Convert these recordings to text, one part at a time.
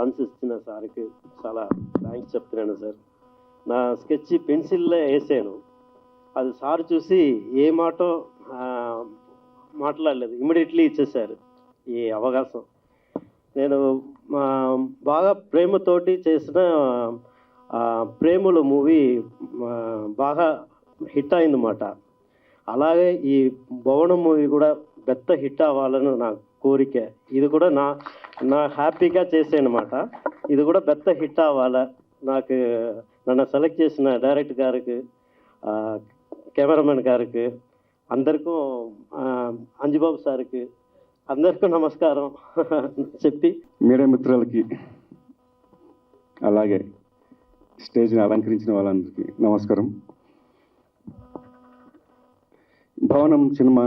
Chance ఇచ్చిన సార్కి చాలా థ్యాంక్స్ చెప్తున్నాను సార్. నా స్కెచ్ పెన్సిల్లో వేసాను, అది సార్ చూసి ఏ మాటో మాట్లాడలేదు, ఇమ్మీడియట్లీ ఇచ్చేసారు ఈ అవకాశం. నేను బాగా ప్రేమతోటి చేసిన ప్రేమలు మూవీ బాగా హిట్ అయిందన్నమాట. అలాగే ఈ భవనం మూవీ కూడా పెద్ద హిట్ అవ్వాలని నా కోరిక. ఇది కూడా నా హ్యాపీగా చేసానమాట. ఇది కూడా పెద్ద హిట్ అవ్వాలా. నాకు నన్ను సెలెక్ట్ చేసిన డైరెక్టర్ గారికి, కెమెరామెన్ గారికి, అందరికీ, అంజుబాబు సార్కి అందరికీ నమస్కారం చెప్పి, మీడియా మిత్రులకి అలాగే స్టేజ్ని అలంకరించిన వాళ్ళందరికీ నమస్కారం. భవనం సినిమా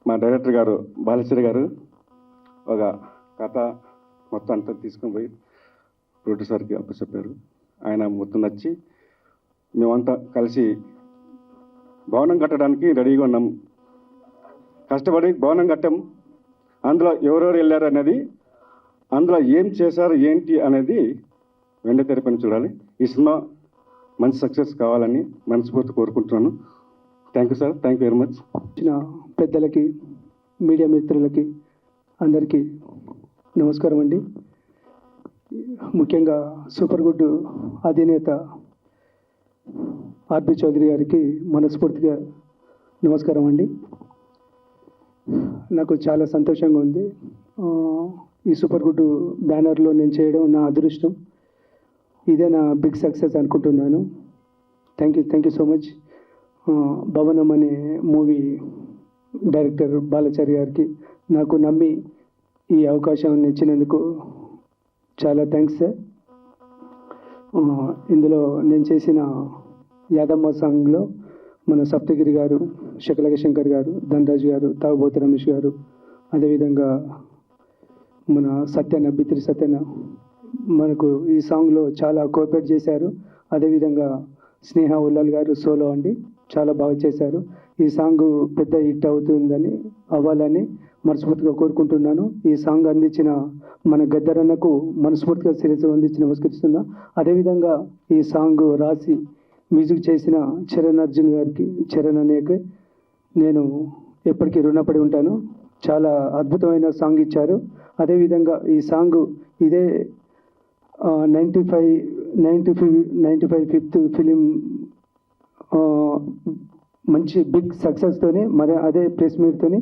మా డైరెక్టర్ గారు బాలచరి గారు ఒక కథ మొత్తం అంతా తీసుకొని పోయి ప్రొడ్యూసర్కి అప్పచెప్పారు. ఆయన మొత్తం నచ్చి మేమంతా కలిసి భవనం కట్టడానికి రెడీగా ఉన్నాం. కష్టపడి భవనం కట్టాం. అందులో ఎవరెవరు వెళ్ళారు అనేది, అందులో ఏం చేశారు ఏంటి అనేది వెండి తెరపైన చూడాలి. ఈ సినిమా మంచి సక్సెస్ కావాలని మనస్ఫూర్తి కోరుకుంటున్నాను. Thank you sir, thank you very much. పెద్దలకి, మీడియా మిత్రులకి అందరికీ నమస్కారం అండి. ముఖ్యంగా సూపర్ గుడ్ అధినేత ఆర్బి చౌదరి గారికి మనస్ఫూర్తిగా నమస్కారం అండి. నాకు చాలా సంతోషంగా ఉంది. ఈ సూపర్ గుడ్ బ్యానర్లో నేను చేయడం నా అదృష్టం. ఇదే నా బిగ్ సక్సెస్ అనుకుంటున్నాను. Thank you so much. భవనం అనే మూవీ డైరెక్టర్ బాలచారి గారికి నాకు నమ్మి ఈ అవకాశాన్ని ఇచ్చినందుకు చాలా థ్యాంక్స్ సార్. ఇందులో నేను చేసిన యాదమ్మ సాంగ్లో మన సప్తగిరి గారు, శకలక శంకర్ గారు, ధనరాజు గారు, తాగుబోతు రమేష్ గారు, అదేవిధంగా మన సత్యన, బిత్రి సత్యన మనకు ఈ సాంగ్లో చాలా కోఆపరేట్ చేశారు. అదేవిధంగా స్నేహ ఉల్లాల్ గారు సోలో అండి, చాలా బాగా చేశారు. ఈ సాంగ్ పెద్ద హిట్ అవ్వాలని మనస్ఫూర్తిగా కోరుకుంటున్నాను. ఈ సాంగ్ అందించిన మన గద్దరన్నకు మనస్ఫూర్తిగా శిరస్సు అందించి నమస్కరిస్తున్నా. అదేవిధంగా ఈ సాంగ్ రాసి మ్యూజిక్ చేసిన చరణ్ అర్జున్ గారికి, చరణ్ అనేక నేను ఎప్పటికీ రుణపడి ఉంటాను. చాలా అద్భుతమైన సాంగ్ ఇచ్చారు. అదేవిధంగా ఈ సాంగ్ ఇదే 95 ఫిలిం మంచి బిగ్ సక్సెస్తోని, మరి అదే ప్రెస్ మీట్తోని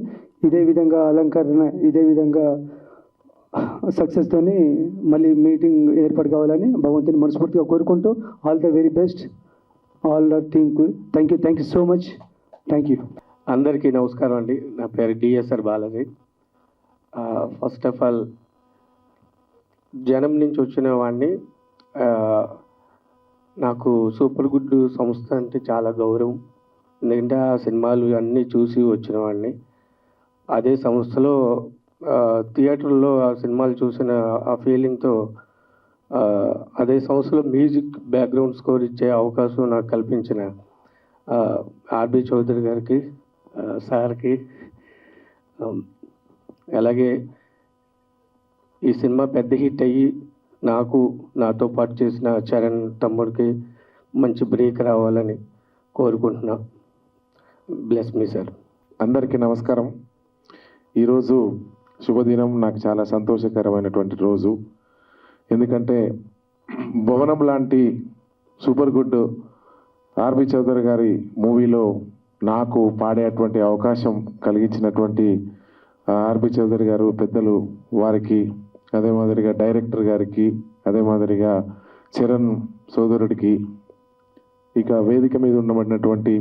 ఇదే విధంగా అలంకరణ, ఇదే విధంగా సక్సెస్తోని మళ్ళీ మీటింగ్ ఏర్పాటు కావాలని భగవంతుని మనస్ఫూర్తిగా కోరుకుంటూ all the very best all the టీమ్కు. Thank you so much. Thank you. అందరికీ నమస్కారం అండి. నా పేరు DSR Balaji. First of all జనం నుంచి వచ్చిన వాడిని, నాకు సూపర్ గుడ్ సంస్థ అంటే చాలా గౌరవం. ఎందుకంటే ఆ సినిమాలు అన్నీ చూసి వచ్చిన వాడిని. అదే సంస్థలో థియేటర్లో ఆ సినిమాలు చూసిన ఆ ఫీలింగ్తో అదే సంస్థలో మ్యూజిక్ బ్యాక్గ్రౌండ్ స్కోర్ ఇచ్చే అవకాశం నాకు కల్పించిన ఆర్బి చౌదరి గారికి, సార్కి, అలాగే ఈ సినిమా పెద్ద హిట్ అయ్యి నాకు, నాతో పాటు చేసిన చరణ్ తమ్ముడికి మంచి బ్రేక్ రావాలని కోరుకుంటున్నా. Bless me sir. అందరికీ నమస్కారం. ఈరోజు శుభదినం, నాకు చాలా సంతోషకరమైనటువంటి రోజు. ఎందుకంటే భవనం లాంటి సూపర్ గుడ్ ఆర్బి చౌదరి గారి మూవీలో నాకు పాడేటువంటి అవకాశం కలిగించినటువంటి ఆర్బి చౌదరి గారు పెద్దలు వారికి, అదే మాదిరిగా డైరెక్టర్ గారికి, అదే మాదిరిగా చరణ్ సోదరుడికి, ఇక వేదిక మీద ఉండబడినటువంటి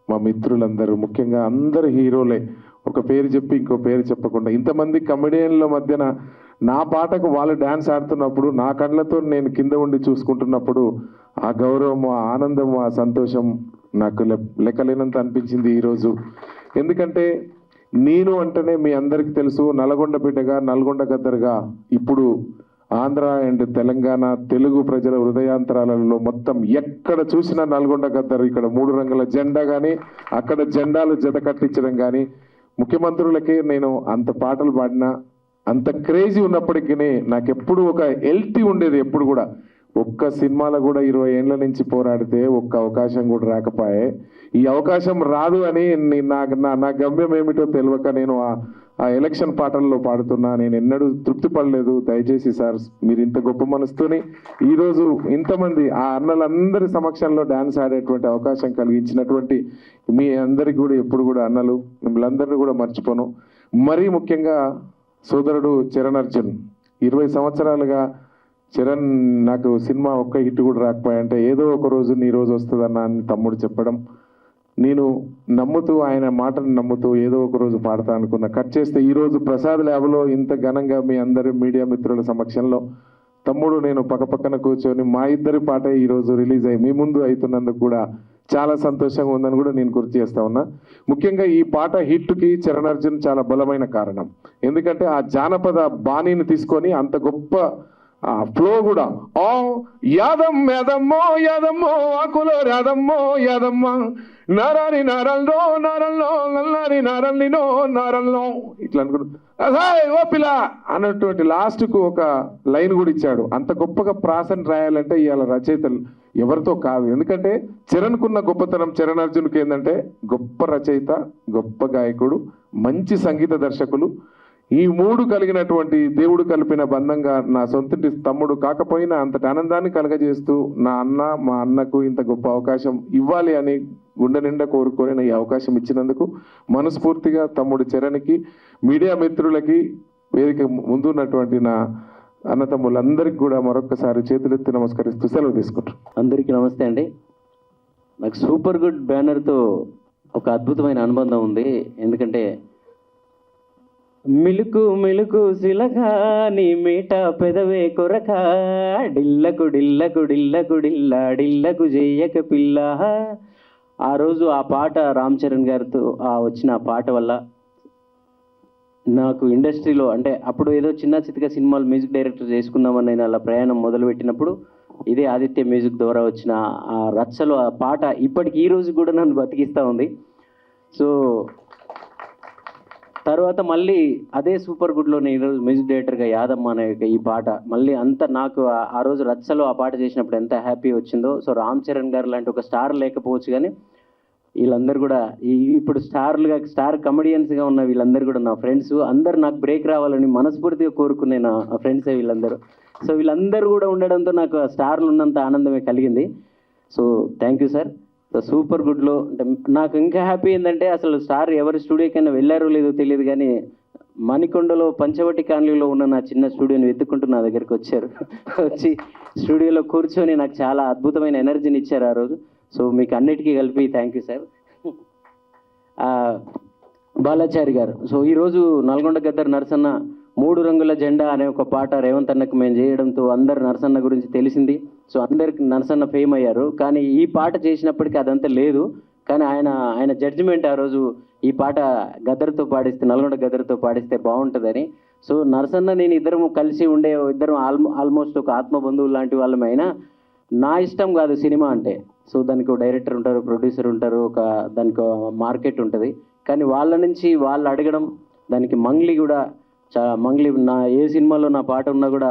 మా మిత్రులందరూ, ముఖ్యంగా అందరు హీరోలే, ఒక పేరు చెప్పి ఇంకో పేరు చెప్పకుండా ఇంతమంది కమెడియన్ల మధ్యన నా పాటకు వాళ్ళు డ్యాన్స్ ఆడుతున్నప్పుడు నా కళ్ళతో నేను కింద ఉండి చూసుకుంటున్నప్పుడు ఆ గౌరవం, ఆ ఆనందం, ఆ సంతోషం నాకు లెక్కలేనంత అనిపించింది ఈరోజు. ఎందుకంటే నేను అంటేనే మీ అందరికీ తెలుసు, నల్గొండ బిడ్డగా, నల్గొండ గద్దరుగా ఇప్పుడు ఆంధ్ర అండ్ తెలంగాణ తెలుగు ప్రజల హృదయాంతరాలలో మొత్తం ఎక్కడ చూసినా నల్గొండ గద్దరు. ఇక్కడ 3 రంగుల జెండా కానీ, అక్కడ జెండాలు జత కట్టించడం కానీ, ముఖ్యమంత్రులకే నేను అంత పాటలు పాడినా అంత క్రేజీ ఉన్నప్పటికీ నాకు ఎప్పుడు ఒక హెల్తీ ఉండేది. ఎప్పుడు కూడా ఒక్క సినిమాలో కూడా 20 ఏళ్ళ నుంచి పోరాడితే ఒక్క అవకాశం కూడా రాకపోయే. ఈ అవకాశం రాదు అని నా గమ్యం ఏమిటో తెలియక నేను ఆ ఎలక్షన్ పాటల్లో పాడుతున్నా. నేను ఎన్నడూ తృప్తి పడలేదు. దయచేసి సార్, మీరు ఇంత గొప్ప మనసుతోని ఈరోజు ఇంతమంది ఆ అన్నలందరి సమక్షంలో డ్యాన్స్ ఆడేటువంటి అవకాశం కలిగించినటువంటి మీ అందరికీ కూడా ఎప్పుడు కూడా అన్నలు మిమ్మల్ని అందరినీ కూడా మర్చిపోను. మరీ ముఖ్యంగా సోదరుడు చరణ్ అర్జున్, 20 సంవత్సరాలుగా చరణ్ నాకు సినిమా ఒక్క హిట్ కూడా రాకపోయాయంటే ఏదో ఒక రోజు నీ రోజు వస్తుందన్న అని తమ్ముడు చెప్పడం, నేను నమ్ముతూ ఆయన మాటను నమ్ముతూ ఏదో ఒక రోజు పాడతా అనుకున్నా. కట్ చేస్తే ఈరోజు ప్రసాద్ ల్యాబ్లో ఇంత ఘనంగా మీ అందరి మీడియా మిత్రుల సమక్షంలో తమ్ముడు నేను పక్కపక్కన కూర్చొని మా ఇద్దరి పాట ఈరోజు రిలీజ్ అయ్యి మీ ముందు అవుతున్నందుకు కూడా చాలా సంతోషంగా ఉందని కూడా నేను గుర్తు చేస్తా ఉన్నా. ముఖ్యంగా ఈ పాట హిట్కి చరణ్ అర్జున్ చాలా బలమైన కారణం. ఎందుకంటే ఆ జానపద బాణీని తీసుకొని అంత గొప్ప ఫ్లో కూడా ఓ యాదమ్ యాదమ్మో యాదమ్మో ఆకులో యాదమ్మో యాదమ్మ నారాని నారల్లో నారల్లో నల్లారి నారల్లినో నారల్లో ఇట్లా అనుకుంటా ఓ పిల్ల అన్నటువంటి లాస్ట్కు ఒక లైన్ కూడా ఇచ్చాడు. అంత గొప్పగా ప్రాసను రాయాలంటే ఇవాళ రచయితలు ఎవరితో కాదు. ఎందుకంటే చరణ్కున్న గొప్పతనం చరణ్ అర్జున్కి ఏంటంటే గొప్ప రచయిత, గొప్ప గాయకుడు, మంచి సంగీత దర్శకులు. ఈ మూడు కలిగినటువంటి దేవుడు కలిపిన బంధంగా నా సొంతటి తమ్ముడు కాకపోయినా అంతటి ఆనందాన్ని కలగజేస్తూ మా అన్నకు ఇంత గొప్ప అవకాశం ఇవ్వాలి అని గుండె నిండా కోరుకొని ఈ అవకాశం ఇచ్చినందుకు మనస్ఫూర్తిగా తమ్ముడు చరణ్కి, మీడియా మిత్రులకి, వేదిక ముందు ఉన్నటువంటి నా అన్నతమ్ములందరికీ కూడా మరొక్కసారి చేతులెత్తి నమస్కరిస్తూ సెలవు తీసుకుంటాను. అందరికీ నమస్తే అండి. నాకు సూపర్ గుడ్ బ్యానర్తో ఒక అద్భుతమైన అనుబంధం ఉంది. ఎందుకంటే మిలుకు మిలుకు సిలగా నీ మీట పెదవే కొరక డిల్లకు డిల్లకు డిల్లకు డిల్లా డిల్లకు చెయ్యక పిల్ల. ఆ రోజు ఆ పాట రామ్ చరణ్ గారితో వచ్చిన ఆ పాట వల్ల నాకు ఇండస్ట్రీలో అంటే అప్పుడు ఏదో చిన్న చితక సినిమాలు మ్యూజిక్ డైరెక్టర్ చేసుకుందామని నేను అలా ప్రయాణం మొదలుపెట్టినప్పుడు ఇదే ఆదిత్య మ్యూజిక్ ద్వారా వచ్చిన ఆ రచ్చలో ఆ పాట ఇప్పటికి ఈ రోజు కూడా నన్ను బతికిస్తూ ఉంది. సో తర్వాత మళ్ళీ అదే సూపర్ గుడ్లో నేను ఈరోజు మ్యూజిక్ డైరెక్టర్గా యాదమ్మ అనే ఈ పాట మళ్ళీ అంత నాకు ఆ రోజు రచ్చలో ఆ పాట చేసినప్పుడు ఎంత హ్యాపీ వచ్చిందో. సో రామ్ చరణ్ గారు లాంటి ఒక స్టార్ లేకపోవచ్చు, కానీ వీళ్ళందరూ కూడా ఇప్పుడు స్టార్ కమెడియన్స్గా ఉన్న వీళ్ళందరూ కూడా నా ఫ్రెండ్స్. అందరు నాకు బ్రేక్ రావాలని మనస్ఫూర్తిగా కోరుకునే నా ఫ్రెండ్సే వీళ్ళందరూ. సో వీళ్ళందరూ కూడా ఉండడంతో నాకు ఆ స్టార్లు ఉన్నంత ఆనందమే కలిగింది. So thank you sir. So super గుడ్లో అంటే నాకు ఇంకా హ్యాపీ ఏంటంటే అసలు స్టార్ ఎవరి స్టూడియోకైనా వెళ్ళారో లేదో తెలియదు, కానీ మణికొండలో పంచవటి కాలనీలో ఉన్న నా చిన్న స్టూడియోని వెతుక్కుంటూ నా దగ్గరికి వచ్చారు. వచ్చి స్టూడియోలో కూర్చొని నాకు చాలా అద్భుతమైన ఎనర్జీని ఇచ్చారు ఆ రోజు. సో మీకు అన్నిటికీ కలిపి థ్యాంక్ యూ సార్. బాలాచారి గారు, సో ఈరోజు నల్గొండ గద్దర్ నరసన్న 3 రంగుల జెండా అనే ఒక పాట రేవంత్ అన్నకు మేము చేయడంతో అందరు నరసన్న గురించి తెలిసింది. సో అందరికి నరసన్న ఫేమ్ అయ్యారు. కానీ ఈ పాట చేసినప్పటికీ అదంతా లేదు. కానీ ఆయన జడ్జిమెంట్ ఆ రోజు ఈ పాట గద్దర్తో పాడిస్తే, నల్గొండ గద్దర్తో పాడిస్తే బాగుంటుందని. సో నరసన్న నేను ఇద్దరం కలిసి ఇద్దరం ఆల్మోస్ట్ ఒక ఆత్మ బంధువులు లాంటి వాళ్ళమైనా నా ఇష్టం కాదు సినిమా అంటే. సో దానికి ఒక డైరెక్టర్ ఉంటారు, ప్రొడ్యూసర్ ఉంటారు, దానికి మార్కెట్ ఉంటుంది. కానీ వాళ్ళ నుంచి వాళ్ళు అడగడం, దానికి మంగ్లీ కూడా మంగ్లీ నా ఏ సినిమాలో నా పాట ఉన్నా కూడా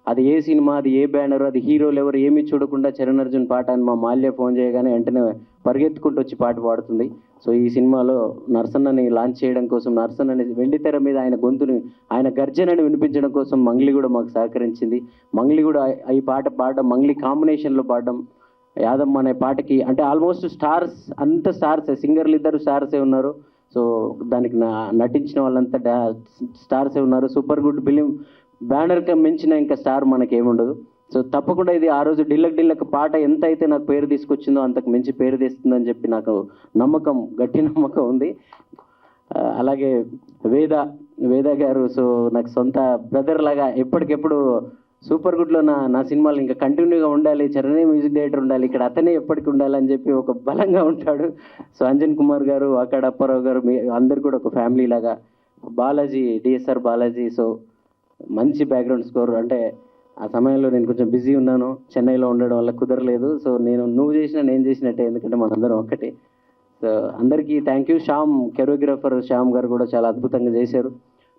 అది ఏ సినిమా, అది ఏ బ్యానర్, అది హీరోలు ఎవరు ఏమీ చూడకుండా చరణ్ అర్జున్ పాట అని మా మాల్య ఫోన్ చేయగానే వెంటనే పరిగెత్తుకుంటూ వచ్చి పాట పాడుతుంది. సో ఈ సినిమాలో నరసన్నని లాంచ్ చేయడం కోసం, నరసన్నని వెండితెర మీద ఆయన గొంతుని, ఆయన గర్జనని వినిపించడం కోసం మంగ్లీ కూడా మాకు సహకరించింది. మంగ్లీ కూడా ఈ పాట పాడడం, మంగ్లీ కాంబినేషన్లో పాడడం, యాదమ్మ అనే పాటకి అంటే ఆల్మోస్ట్ స్టార్స్, అంత స్టార్సే, సింగర్లు ఇద్దరు స్టార్సే ఉన్నారు. సో దానికి నటించిన వాళ్ళంతా స్టార్సే ఉన్నారు. సూపర్ గుడ్ ఫిలిం బ్యానర్కి మించిన ఇంకా స్టార్ మనకేముండదు. సో తప్పకుండా ఇది ఆ రోజు డిల్లక్ పాట ఎంత అయితే నాకు పేరు తీసుకొచ్చిందో అంతకు మించి పేరు తెస్తుందని చెప్పి నాకు నమ్మకం, గట్టి నమ్మకం ఉంది. అలాగే వేద గారు, సో నాకు సొంత బ్రదర్ లాగా ఎప్పటికెప్పుడు సూపర్ గుడ్లో నా సినిమాలు ఇంకా కంటిన్యూగా ఉండాలి, చరణే మ్యూజిక్ డైరెక్టర్ ఉండాలి, ఇక్కడ అతనే ఎప్పటికి ఉండాలని చెప్పి ఒక బలంగా ఉంటాడు. సో అంజన్ కుమార్ గారు, అక్కడ అప్పారావు గారు, అందరు కూడా ఒక ఫ్యామిలీ లాగా. బాలాజీ, డిఎస్ఆర్ బాలాజీ, సో మంచి బ్యాక్గ్రౌండ్ స్కోర్. అంటే ఆ సమయంలో నేను కొంచెం బిజీ ఉన్నాను, చెన్నైలో ఉండడం వల్ల కుదరలేదు. సో నువ్వు చేసినా నేను చేసినట్టే, ఎందుకంటే మనందరం ఒక్కటే. సో అందరికీ thank you. Shyam, choreographer Shyam గారు కూడా చాలా అద్భుతంగా చేశారు.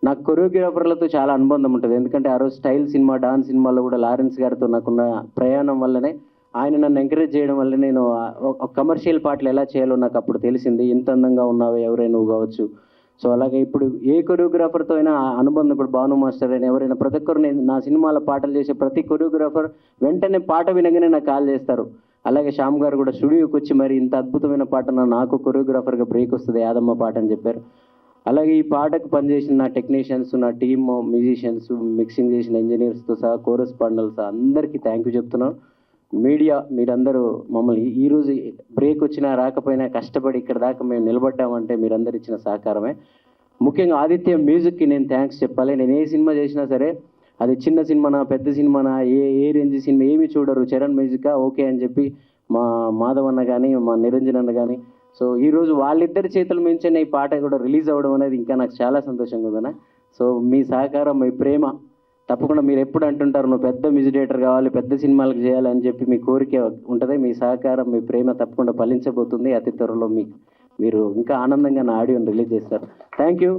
నాకు కొరియోగ్రాఫర్లతో చాలా అనుబంధం ఉంటుంది. ఎందుకంటే ఆ రోజు స్టైల్ సినిమా, డాన్స్ సినిమాలో కూడా లారెన్స్ గారితో నాకున్న ప్రయాణం వల్లనే, ఆయన నన్ను ఎంకరేజ్ చేయడం వల్ల నేను ఒక కమర్షియల్ పాటలు ఎలా చేయాలో నాకు అప్పుడు తెలిసింది. ఇంత అందంగా ఉన్నావే ఎవరైనా నువ్వు కావచ్చు. సో అలాగే ఇప్పుడు ఏ కొరియోగ్రాఫర్తో అయినా అనుబంధం, ఇప్పుడు భాను మాస్టర్ అయినా ఎవరైనా, ప్రతి ఒక్కరు నేను నా సినిమాలో పాటలు చేసే ప్రతి కొరియోగ్రాఫర్ వెంటనే పాట వినగానే నాకు కాల్ చేస్తారు. అలాగే శ్యామ్ గారు కూడా స్టూడియోకి వచ్చి మరి ఇంత అద్భుతమైన పాట నాకు కొరియోగ్రాఫర్గా బ్రేక్ వస్తుంది యాదమ్మ పాట అని చెప్పారు. అలాగే ఈ పాటకు పనిచేసిన నా టెక్నీషియన్స్, నా టీమ్ మ్యూజిషియన్స్, మిక్సింగ్ చేసిన ఇంజనీర్స్తో సహా, కోరస్ పాండల్స్ అందరికీ థ్యాంక్ యూ చెప్తున్నాను. మీడియా మీరందరూ మమ్మల్ని ఈరోజు బ్రేక్ వచ్చినా రాకపోయినా కష్టపడి ఇక్కడ దాకా మేము నిలబడ్డామంటే మీరందరూ ఇచ్చిన సహకారమే. ముఖ్యంగా ఆదిత్య మ్యూజిక్కి నేను థ్యాంక్స్ చెప్పాలి. నేను ఏ సినిమా చేసినా సరే, అది చిన్న సినిమానా పెద్ద సినిమానా ఏ రేంజ్ సినిమా ఏమీ చూడరు, చరణ్ మ్యూజికా ఓకే అని చెప్పి మా మాధవ్ అన్న కానీ మా నిరంజన్ అన్న కానీ. సో ఈరోజు వాళ్ళిద్దరి చేతుల మించిన ఈ పాట కూడా రిలీజ్ అవ్వడం అనేది ఇంకా నాకు చాలా సంతోషంగా ఉందన్న. సో మీ సహకారం, మీ ప్రేమ తప్పకుండా మీరు ఎప్పుడు అంటుంటారు నువ్వు పెద్ద మ్యూజిక్ డైరెక్టర్ కావాలి, పెద్ద సినిమాలకు చేయాలి అని చెప్పి మీ కోరిక ఉంటుంది. మీ సహకారం, మీ ప్రేమ తప్పకుండా ఫలించబోతుంది. అతి త్వరలో మీరు ఇంకా ఆనందంగా నా ఆడియోని రిలీజ్ చేస్తారు. Thank you.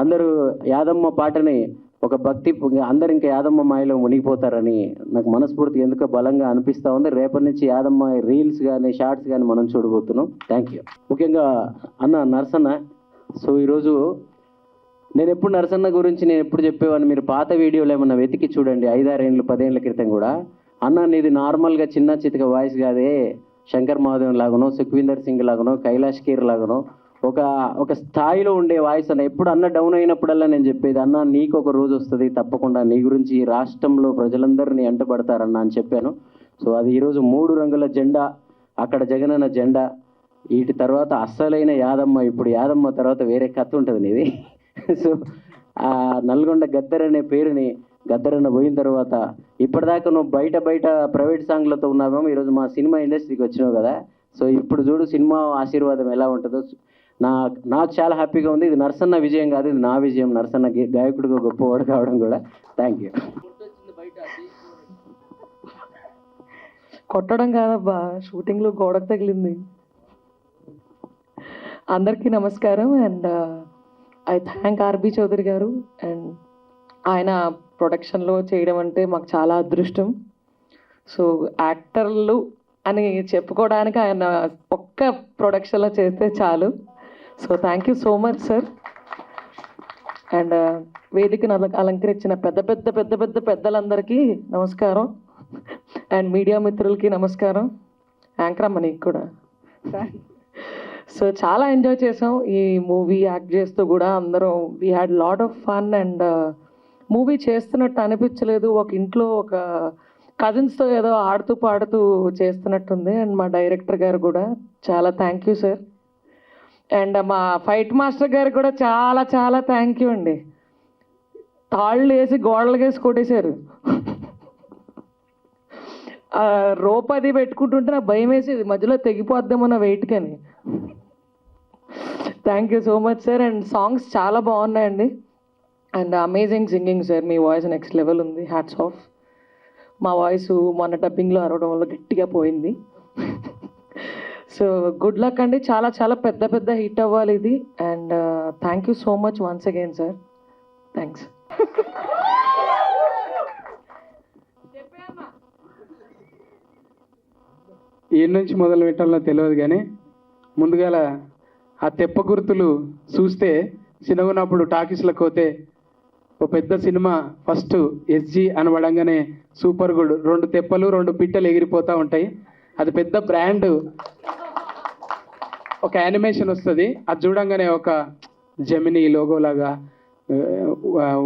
అందరూ యాదమ్మ పాటని ఒక భక్తి, అందరు ఇంకా యాదమ్మ మాయలో మునిగిపోతారని నాకు మనస్ఫూర్తి ఎందుకో బలంగా అనిపిస్తూ ఉంది. రేపటి నుంచి యాదమ్మ రీల్స్ కానీ షార్ట్స్ కానీ మనం చూడబోతున్నాం. Thank you. ముఖ్యంగా అన్న నరసన్న, సో ఈరోజు నేను ఎప్పుడు నరసన్న గురించి నేను ఎప్పుడు చెప్పేవాడిని, మీరు పాత వీడియోలు ఏమన్నా వెతికి చూడండి, 5-6 ఏళ్ళు 10 ఏళ్ళ క్రితం కూడా. అన్న నీది నార్మల్గా చిన్న చితక వాయిస్ కాదే, శంకర్ మహాదేవన్ లాగానో, సుఖ్వీందర్ సింగ్ లాగానో, కైలాష్ ఖేర్ లాగానో ఒక స్థాయిలో ఉండే వాయిస్ అన్న. ఎప్పుడు అన్న డౌన్ అయినప్పుడల్లా నేను చెప్పేది, అన్న నీకు ఒక రోజు వస్తుంది తప్పకుండా, నీ గురించి ఈ రాష్ట్రంలో ప్రజలందరినీ అంటపడతారన్న అని చెప్పాను. సో అది ఈరోజు 3 రంగుల జెండా, అక్కడ జగనన్న జెండా, వీటి తర్వాత అస్సలైన యాదమ్మ. ఇప్పుడు యాదమ్మ తర్వాత వేరే కథ ఉంటుంది నీది. సో ఆ నల్గొండ గద్దర్ అనే పేరుని, గద్దరన్న పోయిన తర్వాత ఇప్పటిదాకా నువ్వు బయట ప్రైవేట్ సాంగ్లతో ఉన్నావేమో, ఈరోజు మా సినిమా ఇండస్ట్రీకి వచ్చినావు కదా. సో ఇప్పుడు చూడు సినిమా ఆశీర్వాదం ఎలా ఉంటుందో. నాకు చాలా హ్యాపీగా ఉంది. ఇది నరసన్న విజయం కాదు, ఇది నా విజయం. నరసన్న గాయకుడిగా గొప్పవాడు కావడం కూడా. Thank you. కొట్టడం కాదబ్బా, షూటింగ్లో గోడకు తగిలింది. అందరికీ నమస్కారం. And I thank RB Chaudhary garu. And ఆయన ప్రొడక్షన్లో చేయడం అంటే మాకు చాలా అదృష్టం. సో యాక్టర్లు అని చెప్పుకోవడానికి ఆయన ఒక్క ప్రొడక్షన్లో చేస్తే చాలు. So thank you so much sir. And వేదికను అలంకరించిన పెద్దలందరికీ నమస్కారం. అండ్ మీడియా మిత్రులకి నమస్కారం. యాంకర్ అమ్మ నీకు కూడా. సో చాలా ఎంజాయ్ చేసాం ఈ మూవీ యాక్ట్ చేస్తూ కూడా. అందరం we had lot of fun. And movie చేస్తున్నట్టు అనిపించలేదు, ఒక ఇంట్లో ఒక కజిన్స్తో ఏదో ఆడుతూ పాడుతూ చేస్తున్నట్టుంది. అండ్ మా డైరెక్టర్ గారు కూడా చాలా థ్యాంక్ యూ సార్. అండ్ మా ఫైట్ మాస్టర్ గారు కూడా చాలా చాలా థ్యాంక్ యూ అండి. తాళ్ళు వేసి గోడలు వేసి కొట్టేశారు. రోప్ అది పెట్టుకుంటుంటే నాకు భయం వేసేది, మధ్యలో తెగిపోద్దామన్న వెయిట్ కానీ. Thank you so much sir. And songs చాలా బాగున్నాయండి. అండ్ అమేజింగ్ సింగింగ్ సార్, మీ వాయిస్ నెక్స్ట్ లెవెల్ ఉంది. Hats off. మా వాయిస్ మొన్న డబ్బింగ్లో అరవడం వల్ల గట్టిగా పోయింది. సో గుడ్ లక్ అండి. చాలా చాలా పెద్ద హిట్ అవ్వాలి ఇది. And thank you so much once again sir. Thanks. ఈ నుంచి మొదలు పెట్టాలో తెలియదు కానీ ముందుగా ఆ తెప్ప గుర్తులు చూస్తే చిన్నగున్నప్పుడు టాకీస్లకు పోతే ఒక పెద్ద సినిమా ఫస్ట్ ఎస్జి అనబడంగానే సూపర్ గుడ్ 2 తెప్పలు 2 పిట్టలు ఎగిరిపోతూ ఉంటాయి. అది పెద్ద బ్రాండ్. ఒక యానిమేషన్ వస్తుంది, అది చూడంగానే ఒక జెమినీ లోగో లాగా,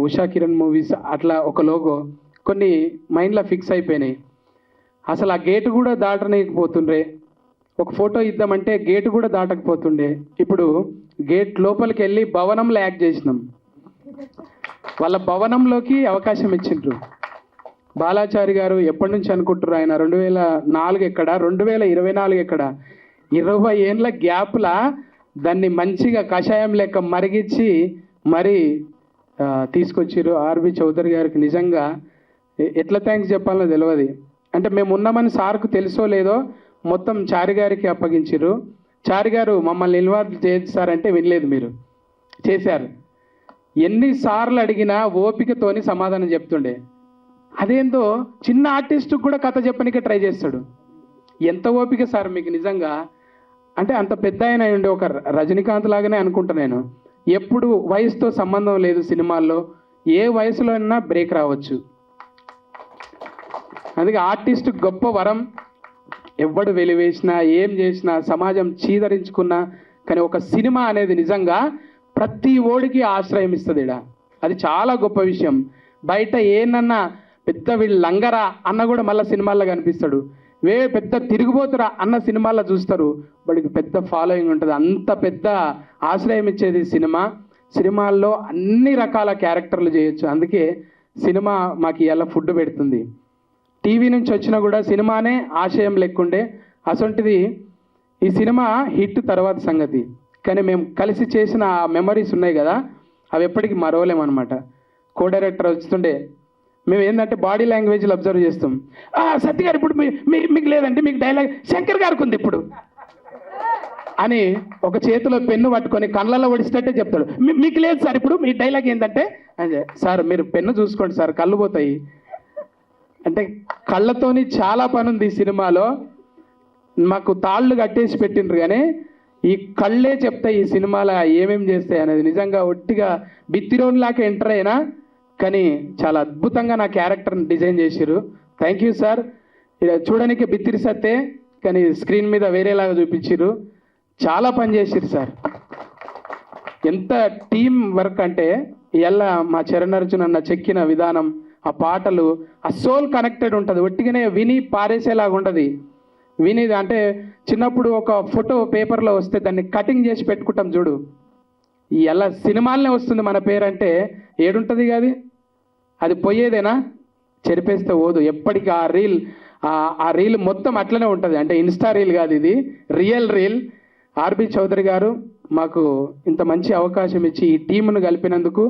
ఉషా కిరణ్ మూవీస్ అట్లా ఒక లోగో కొన్ని మైండ్లో ఫిక్స్ అయిపోయినాయి. అసలు ఆ గేటు కూడా దాటలేకపోతుండ్రే. ఒక ఫోటో ఇద్దామంటే గేటు కూడా దాటకపోతుండే. ఇప్పుడు గేట్ లోపలికి వెళ్ళి భవనంలో యాక్ట్ చేసినాం. వాళ్ళ భవనంలోకి అవకాశం ఇచ్చిండ్రు. బాలాచారి గారు ఎప్పటి నుంచి అనుకుంటారు, ఆయన 2004 ఎక్కడ, 2024 ఎక్కడ, 20 ఏళ్ళ గ్యాప్లా దాన్ని మంచిగా కషాయం లెక్క మరిగించి మరి తీసుకొచ్చారు. ఆర్బి చౌదరి గారికి నిజంగా ఎట్లా థ్యాంక్స్ చెప్పాలో తెలియదు. అంటే మేము ఉన్నామని సార్కు తెలుసో లేదో మొత్తం చారి గారికి అప్పగించారు. చారి గారు మమ్మల్ని ఇన్వాల్వ్ చేస్తారంటే వినలేదు, మీరు చేశారు. ఎన్నిసార్లు అడిగినా ఓపికతోని సమాధానం చెప్తుండే. అదేందో చిన్న ఆర్టిస్ట్కి కూడా కథ చెప్పనికే ట్రై చేస్తాడు. ఎంత ఓపిక సార్ మీకు నిజంగా. అంటే అంత పెద్ద ఆయన ఉండే ఒక రజనీకాంత్ లాగానే అనుకుంటా నేను. ఎప్పుడు వయసుతో సంబంధం లేదు సినిమాల్లో, ఏ వయసులో అయినా బ్రేక్ రావచ్చు. అందుకే ఆర్టిస్ట్ గొప్ప వరం. ఎవడు వెలివేసినా ఏం చేసినా సమాజం చీదరించుకున్నా కానీ ఒక సినిమా అనేది నిజంగా ప్రతి ఓడికి ఆశ్రయం ఇస్తుంది. అది చాలా గొప్ప విషయం. బయట ఏనన్నా పెద్ద వీళ్ళు లంగరా అన్న కూడా మళ్ళీ సినిమాల్లో కనిపిస్తాడు. పెద్ద తిరిగిపోతురా అన్న సినిమాల్లో చూస్తారు. వాడికి పెద్ద ఫాలోయింగ్ ఉంటుంది. అంత పెద్ద ఆశ్రయం ఇచ్చేది సినిమా. సినిమాల్లో అన్ని రకాల క్యారెక్టర్లు చేయొచ్చు. అందుకే సినిమా మాకు ఇలా ఫుడ్ పెడుతుంది. టీవీ నుంచి వచ్చినా కూడా సినిమానే ఆశయం లెక్కుండే. అసొంటిది ఈ సినిమా హిట్ తర్వాత సంగతి. కానీ మేము కలిసి చేసిన ఆ మెమరీస్ ఉన్నాయి కదా, అవి ఎప్పటికీ మరవలేమన్నమాట. కో డైరెక్టర్ వస్తుండే మేము ఏంటంటే బాడీ లాంగ్వేజ్లు అబ్జర్వ్ చేస్తాం. సత్య గారు ఇప్పుడు మీకు లేదంటే మీకు డైలాగ్ శంకర్ గారికి ఉంది ఇప్పుడు అని ఒక చేతిలో పెన్ను పట్టుకొని కళ్ళల్లో ఒడిస్తేటే చెప్తాడు. మీకు లేదు సార్ ఇప్పుడు మీ డైలాగ్ ఏంటంటే, అదే సార్ మీరు పెన్ను చూసుకోండి సార్ కళ్ళు పోతాయి అంటే. కళ్ళతోని చాలా పని ఉంది ఈ సినిమాలో. మాకు తాళ్ళు కట్టేసి పెట్టిండ్రు కానీ ఈ కళ్ళే చెప్తాయి ఈ సినిమాలో ఏమేమి చేస్తాయి అనేది. నిజంగా ఒట్టిగా బిత్తిరోన్లాగా ఎంటర్ అయినా కానీ చాలా అద్భుతంగా నా క్యారెక్టర్ని డిజైన్ చేసిర్రు. Thank you sir. చూడడానికి బిత్తిరి సత్తే కానీ స్క్రీన్ మీద వేరేలాగా చూపించిర్రు. చాలా పని చేసిర్రు సార్. ఎంత టీం వర్క్ అంటే ఇలా మా చరణ్ అర్జున్ అన్న చెక్కిన విధానం, ఆ పాటలు, ఆ సోల్ కనెక్టెడ్ ఉంటుంది. ఒట్టిగానే విని పారేసేలాగా ఉంటుంది. విని అంటే చిన్నప్పుడు ఒక ఫోటో పేపర్లో వస్తే దాన్ని కటింగ్ చేసి పెట్టుకుంటాం చూడు, ఎలా సినిమాలనే వస్తుంది మన పేరంటే ఏడుంటుంది కాదు. అది పోయేదేనా, చెరిపేస్తే పోదు. ఎప్పటికీ ఆ రీల్ మొత్తం అట్లనే ఉంటుంది. అంటే ఇన్స్టా రీల్ కాదు, ఇది రియల్ రీల్. ఆర్బి చౌదరి గారు మాకు ఇంత మంచి అవకాశం ఇచ్చి ఈ టీంను కలిపినందుకు.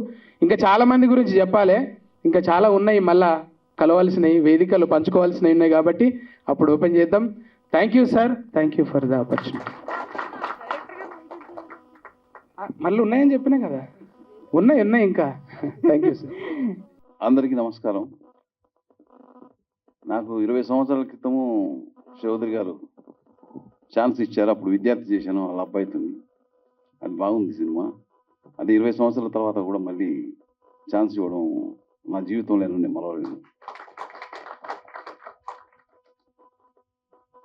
ఇంకా చాలామంది గురించి చెప్పాలి, ఇంకా చాలా ఉన్నాయి, మళ్ళా కలవాల్సినవి, వేదికలు పంచుకోవాల్సినవి ఉన్నాయి కాబట్టి అప్పుడు ఓపెన్ చేద్దాం. Thank you sir, thank you for the opportunity. మళ్ళీ ఉన్నాయని చెప్పినా కదా, ఉన్నాయి ఇంకా. Thank you sir. అందరికీ నమస్కారం. నాకు 20 సంవత్సరాల క్రితము చౌదరి గారు ఛాన్స్ ఇచ్చారు. అప్పుడు విద్యార్థి చేశాను వాళ్ళ అబ్బాయితోని. అది బాగుంది సినిమా. అది 20 సంవత్సరాల తర్వాత కూడా మళ్ళీ ఛాన్స్ ఇవ్వడం నా జీవితంలో నేను మరవలేను.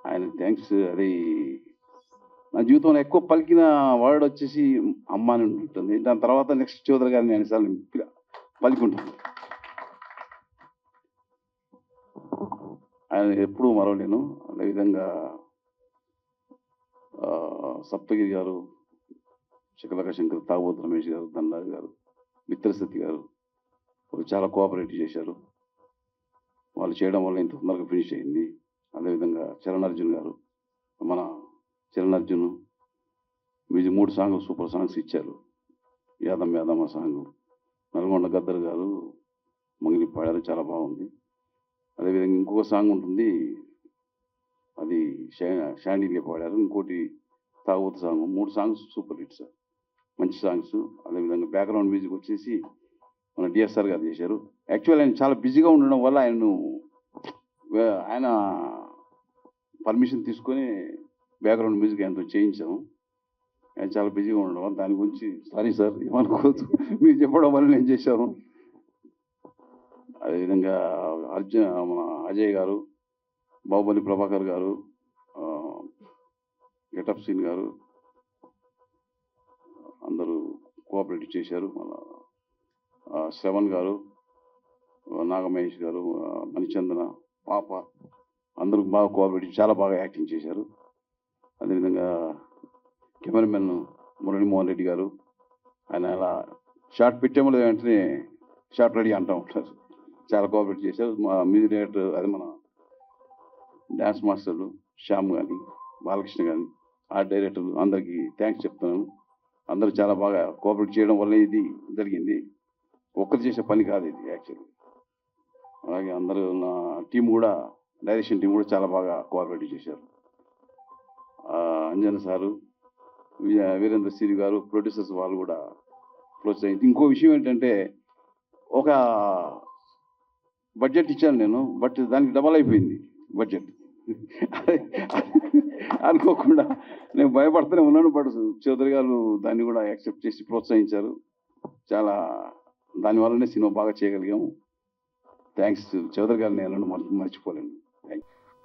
ఆయన థ్యాంక్స్. అది నా జీవితంలో ఎక్కువ పలికిన వర్డ్ వచ్చేసి అమ్మ అని ఉంటుంది. దాని తర్వాత నెక్స్ట్ చౌదరి గారిని అన్నిసార్లు పలికుంటాను. ఆయన ఎప్పుడూ మరవలేను. అదేవిధంగా సప్తగిరి గారు, శకలక శంకర్, తాగోతు రమేష్ గారు, దండాజ్ గారు, మిత్రసతి గారు చాలా కోఆపరేటివ్ చేశారు. వాళ్ళు చేయడం వల్ల ఇంత తొందరగా ఫినిష్ అయింది. అదేవిధంగా చరణ్ అర్జున్ గారు, మన చరణ్ అర్జున్ మ్యూజిక్ 3 సాంగ్లు సూపర్ సాంగ్స్ ఇచ్చారు. యాదమ్మ సాంగ్, నల్గొండ గద్దర్ గారు మంగిలి పాడారు, చాలా బాగుంది. అదేవిధంగా ఇంకొక సాంగ్ ఉంటుంది, అది షాండీలే పాడారు. ఇంకోటి తాగోతు song. 3 songs super hit sir, మంచి సాంగ్స్. అదేవిధంగా బ్యాక్గ్రౌండ్ మ్యూజిక్ వచ్చేసి మన డిఎస్ఆర్ గారు చేశారు. యాక్చువల్ ఆయన చాలా బిజీగా ఉండడం వల్ల ఆయన పర్మిషన్ తీసుకొని బ్యాక్గ్రౌండ్ మ్యూజిక్ ఆయనతో చేయించాము. ఆయన చాలా బిజీగా ఉండడం వల్ల దాని గురించి సారీ సార్, ఏమనుకోవచ్చు, మీరు చెప్పడం వల్ల నేను చేశాను. అదేవిధంగా మన అజయ్ గారు, బాహుబలి ప్రభాకర్ గారు, గెటప్ సీన్ గారు అందరూ కోఆపరేట్ చేశారు. మన శ్రవణ్ గారు, నాగమహేష్ గారు, మణిచందన, పాప అందరూ బాగా కోఆపరేట్, చాలా బాగా యాక్టింగ్ చేశారు. అదేవిధంగా కెమెరామెన్ మురళీమోహన్ రెడ్డి గారు, ఆయన అలా షార్ట్ పెట్టేమో వెంటనే షార్ట్ రెడీ అంటూ ఉంటారు. చాలా కోఆపరేట్ చేశారు. మా మ్యూజిక్ డైరెక్టర్, అదే మన డ్యాన్స్ మాస్టర్లు శ్యామ్ కానీ, బాలకృష్ణ కానీ, ఆర్ట్ డైరెక్టర్లు అందరికీ థ్యాంక్స్ చెప్తున్నాను. అందరూ చాలా బాగా కోఆపరేట్ చేయడం వల్ల ఇది జరిగింది. ఒక్కరు చేసే పని కాదు ఇది యాక్చువల్లీ. అలాగే అందరూ నా టీం కూడా, డైరెక్షన్ టీం కూడా చాలా బాగా కోఆపరేట్ చేశారు. అంజన్ సారు, వీరేంద్ర సిరి గారు, ప్రొడ్యూసర్స్ వాళ్ళు కూడా ప్రోత్సహించి. ఇంకో విషయం ఏంటంటే ఒక బడ్జెట్ ఇచ్చాను నేను, బట్ దానికి డబల్ అయిపోయింది బడ్జెట్. అనుకోకుండా నేను భయపడుతూనే ఉన్నాను, బట్ చౌదరి గారు దాన్ని కూడా యాక్సెప్ట్ చేసి ప్రోత్సహించారు. చాలా దానివల్లనే సినిమా బాగా చేయగలిగాము. థ్యాంక్స్ చౌదరి గారు, నేను మర్చిపోలేను.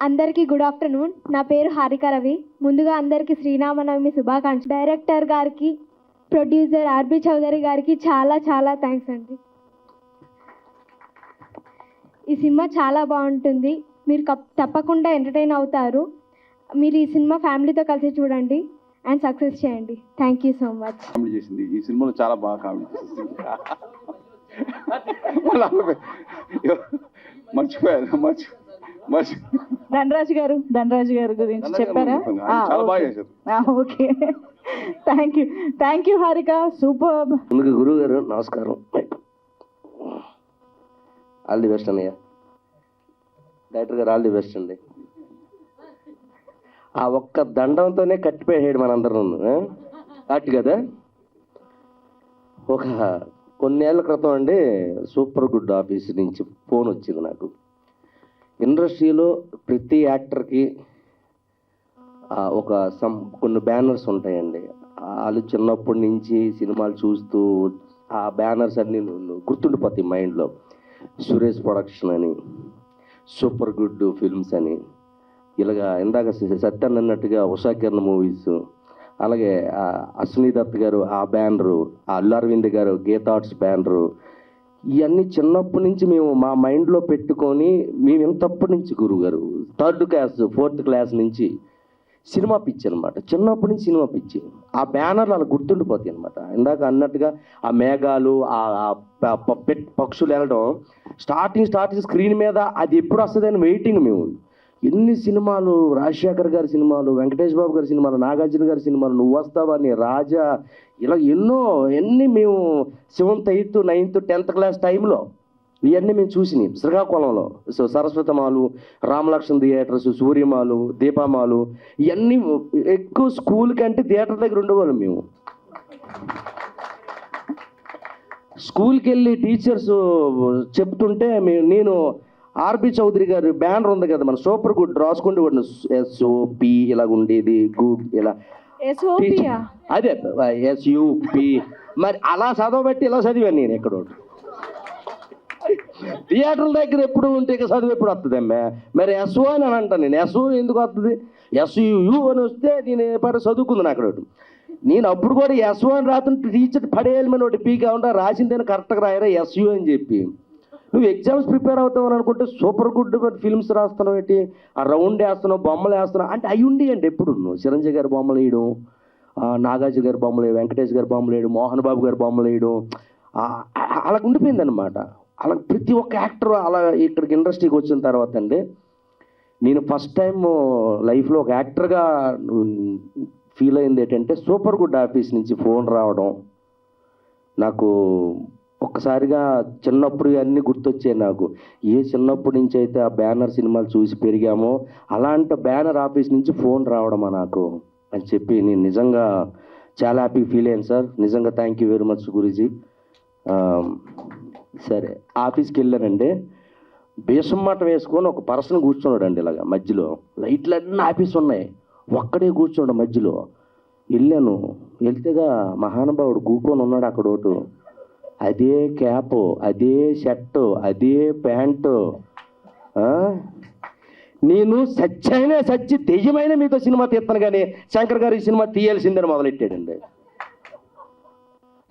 అందరికీ గుడ్ ఆఫ్టర్నూన్. నా పేరు హారిక రవి. ముందుగా అందరికీ శ్రీరామనవమి శుభాకాంక్షలు. డైరెక్టర్ గారికి, ప్రొడ్యూసర్ ఆర్బి చౌదరి గారికి చాలా చాలా థ్యాంక్స్ అండి. ఈ సినిమా చాలా బాగుంటుంది, మీరు తప్పకుండా ఎంటర్టైన్ అవుతారు. మీరు ఈ సినిమా ఫ్యామిలీతో కలిసి చూడండి అండ్ సక్సెస్ చేయండి. Thank you so much. Comedy చేసింది ఈ సినిమాలో, చాలా బాగా కామెడీ చేసింది. మర్చిపోయారు. ధనరాజు గారు గురించి చెప్పారా? చాలా బాగా చేశారు. Okay, thank you Harika, super. ముందుగా గురువు గారు నమస్కారం. ఆల్ ది బెస్ట్ అన్నయ్య. డైరెక్టర్ గారు ఆల్ ది బెస్ట్ అండి. ఆ ఒక్క దండంతోనే కట్టిపోయాడు మనందరం అట్టు కదా. ఒక కొన్నేళ్ల క్రితం అండి సూపర్ గుడ్ ఆఫీస్ నుంచి ఫోన్ వచ్చింది నాకు. ఇండస్ట్రీలో ప్రతి యాక్టర్కి కొన్ని బ్యానర్స్ ఉంటాయండి. వాళ్ళు చిన్నప్పటి నుంచి సినిమాలు చూస్తూ ఆ బ్యానర్స్ అన్నీ గుర్తుండిపోతాయి మైండ్లో. సురేష్ ప్రొడక్షన్ అని, సూపర్ గుడ్ ఫిల్మ్స్ అని, ఇలాగా ఇందాక సత్యాన్ అన్నట్టుగా ఉషా కిరణ్ మూవీస్, అలాగే అశ్విని దత్ గారు ఆ బ్యానరు, అల్లు అరవింద్ గారు గీతా ఆర్ట్స్ బ్యానరు, ఇవన్నీ చిన్నప్పటి నుంచి మేము మా మైండ్లో పెట్టుకొని మేము ఇంతప్పటి నుంచి గురువు గారు 3rd క్లాస్ 4th క్లాస్ నుంచి సినిమా పిచ్చి అనమాట. చిన్నప్పటి నుంచి సినిమా పిచ్చి. ఆ బ్యానర్లు అలా గుర్తుండిపోతాయి అనమాట. ఇందాక అన్నట్టుగా ఆ మేఘాలు, పక్షులు వెళ్ళడం, స్టార్టింగ్ స్క్రీన్ మీద అది ఎప్పుడు వస్తుందని వెయిటింగ్ మేము. ఎన్ని సినిమాలు, రాజశేఖర్ గారి సినిమాలు, వెంకటేష్ బాబు గారి సినిమాలు, నాగార్జున గారి సినిమాలు, నువ్వు వస్తావని, రాజా, ఇలా ఎన్ని మేము 7th 8th 9th 10th class టైంలో ఇవన్నీ మేము చూసినాయి శ్రీకాకుళంలో. సో సరస్వతమాలు, రామలక్ష్మణ థియేటర్స్, సూర్యమాలు, దీపామాలు, ఇవన్నీ ఎక్కువ స్కూల్ కంటే థియేటర్ దగ్గర ఉండేవాళ్ళం మేము. స్కూల్కి వెళ్ళి టీచర్స్ చెప్తుంటే నేను ఆర్బి చౌదరి గారు బ్యానర్ ఉంది కదా మన సూపర్ గుడ్ రాసుకుంటూ SOP ఇలాగ ఉండేది, గుడ్ ఇలా అదే SUP, మరి అలా చదవబట్టి ఇలా చదివాను నేను. ఎక్కడో థియేటర్ల దగ్గర ఎప్పుడు ఉంటే ఇక చదువు ఎప్పుడు వస్తుంది అమ్మా. మరి SO అని అంటాను నేను. SO ఎందుకు వస్తుంది? SUU అని వస్తే నేను చదువుకుంది అక్కడ. నేను అప్పుడు కూడా SO అని రాతుంటే టీచర్ పడేయాలి మన ఒకటి పీకా ఉంటా, రాసిందేనా కరెక్ట్గా రాయరా SU అని చెప్పి. నువ్వు ఎగ్జామ్స్ ప్రిపేర్ అవుతావని అనుకుంటే సూపర్ గుడ్ ఫిల్మ్స్ రాస్తున్నావు ఏంటి, ఆ రౌండ్ వేస్తున్నావు, బొమ్మలు వేస్తున్నావు అంటే అవి ఉండి అంటే ఎప్పుడు నువ్వు చిరంజీవి గారి బొమ్మలు వేయడం, నాగార్జున గారి బొమ్మలు వేయడం, వెంకటేష్ గారి బొమ్మలు వేయడం, మోహన్ బాబు గారి బొమ్మలు వేయడం, అలా ఉండిపోయింది అనమాట. అలా ప్రతి ఒక్క యాక్టర్ అలా ఇక్కడికి ఇండస్ట్రీకి వచ్చిన తర్వాత అండి నేను ఫస్ట్ టైం లైఫ్లో ఒక యాక్టర్గా ఫీల్ అయింది ఏంటంటే సూపర్ గుడ్ ఆఫీస్ నుంచి ఫోన్ రావడం. నాకు ఒక్కసారిగా చిన్నప్పుడు అన్నీ గుర్తొచ్చాయి నాకు. ఏ చిన్నప్పటి నుంచి అయితే ఆ బ్యానర్ సినిమాలు చూసి పెరిగామో అలాంటి బ్యానర్ ఆఫీస్ నుంచి ఫోన్ రావడమా నాకు అని చెప్పి నేను నిజంగా చాలా హ్యాపీ ఫీల్ అయ్యాను సార్. నిజంగా thank you very much Guruji. సరే ఆఫీస్కి వెళ్ళానండి, బేసం మాట వేసుకొని ఒక పర్సన్ కూర్చున్నాడు అండి ఇలాగా మధ్యలో. లైట్లు అన్నీ ఆఫీస్ ఉన్నాయి, ఒక్కడే కూర్చున్నాడు మధ్యలో. వెళ్ళాను, వెళ్తేగా మహానుభావుడు కూకొని ఉన్నాడు అక్కడ ఒకటి. అదే క్యాప్, అదే షర్టు, అదే ప్యాంటు. నేను సచ్చి దెయ్యమైన మీతో సినిమా తీస్తాను కానీ శంకర్ గారు ఈ సినిమా తీయాల్సిందని మొదలెట్టాడండి.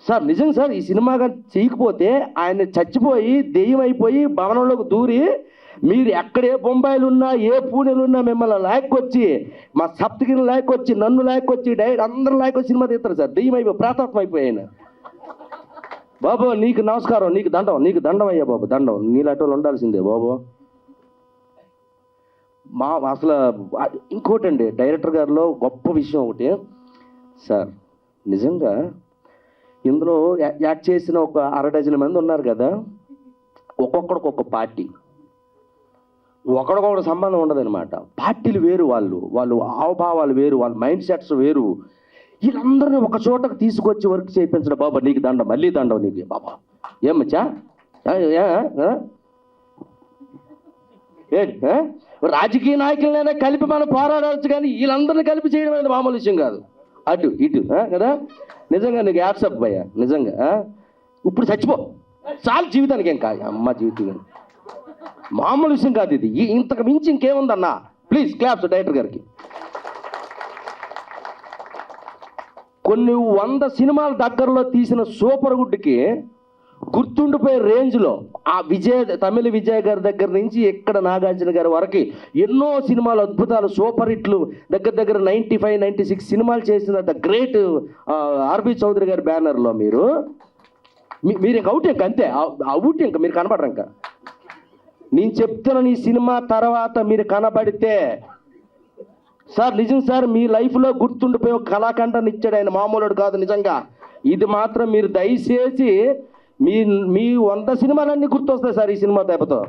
సార్ నిజం సార్, ఈ సినిమా చేయకపోతే ఆయన చచ్చిపోయి దెయ్యం అయిపోయి భవనంలోకి దూరి మీరు ఎక్కడే బొంబాయిలు ఉన్నా ఏ పూణెలు ఉన్నా మిమ్మల్ని లాక్కొచ్చి మా సప్తగిరిని లాక్కొచ్చి నన్ను లాక్కొచ్చి డైరెక్ట్ అందరూ లాక్కొచ్చి సినిమా తీస్తారు సార్. దెయ్యం అయిపోయి ప్రాతాత్మ అయిపోయాను. బాబు నీకు నమస్కారం, నీకు దండం అయ్యా బాబు, దండం. నీలాటోళ్ళు ఉండాల్సిందే బాబు. అసలు ఇంకోటండి డైరెక్టర్ గారిలో గొప్ప విషయం ఒకటి సార్, నిజంగా ఇందులో యాక్ట్ చేసిన ఒక 6 డజన్ మంది ఉన్నారు కదా, ఒక్కొక్కడికి ఒక పార్టీ, ఒకడికొకటి సంబంధం ఉండదన్నమాట. పార్టీలు వేరు, వాళ్ళు హావభావాలు వేరు, వాళ్ళ మైండ్ సెట్స్ వేరు. వీళ్ళందరినీ ఒక చోటకు తీసుకొచ్చి వర్క్ చేయించడం. బాబా నీకు దండం, మళ్ళీ దండం నీకు బాబా. ఏమచ్చా ఏంటి రాజకీయ నాయకులైనా కలిపి మనం పోరాడవచ్చు, కానీ వీళ్ళందరినీ కలిపి చేయడం అనేది మామూలు విషయం కాదు. అటు ఇటు కదా. నిజంగా నీకు యాక్సెప్ట్ భయ్యా, నిజంగా ఇప్పుడు చచ్చిపో చాలు, జీవితానికి ఏం కాదు అమ్మ, జీవితం మామూలు విషయం కాదు ఇది. ఇంతకు మించి ఇంకేముందన్నా. ప్లీజ్ క్లాప్స్ డైరెక్టర్ గారికి. కొన్ని 100 సినిమాల దగ్గరలో తీసిన సూపర్ గుడ్కి గుర్తుండిపోయే రేంజ్లో ఆ తమిళ విజయ్ గారి దగ్గర నుంచి ఇక్కడ నాగార్జున గారి వరకు ఎన్నో సినిమాలు, అద్భుతాలు, సూపర్ హిట్లు దగ్గర 95, 96 సినిమాలు చేసిన ద గ్రేట్ ఆర్బి చౌదరి గారి బ్యానర్లో మీరు ఇంక అవుట్, ఇంక అంతే అవుట్, ఇంక మీరు కనబడరు. ఇంకా నేను చెప్తున్న ఈ సినిమా తర్వాత మీరు కనబడితే సార్, నిజం సార్, మీ లైఫ్లో గుర్తుండిపోయి ఒక కళాఖండాన్ని ఇచ్చాడు ఆయన, మామూలుడు కాదు నిజంగా. ఇది మాత్రం మీరు దయచేసి మీ 100 సినిమాలన్నీ గుర్తొస్తాయి సార్ ఈ సినిమా దెబ్బతో.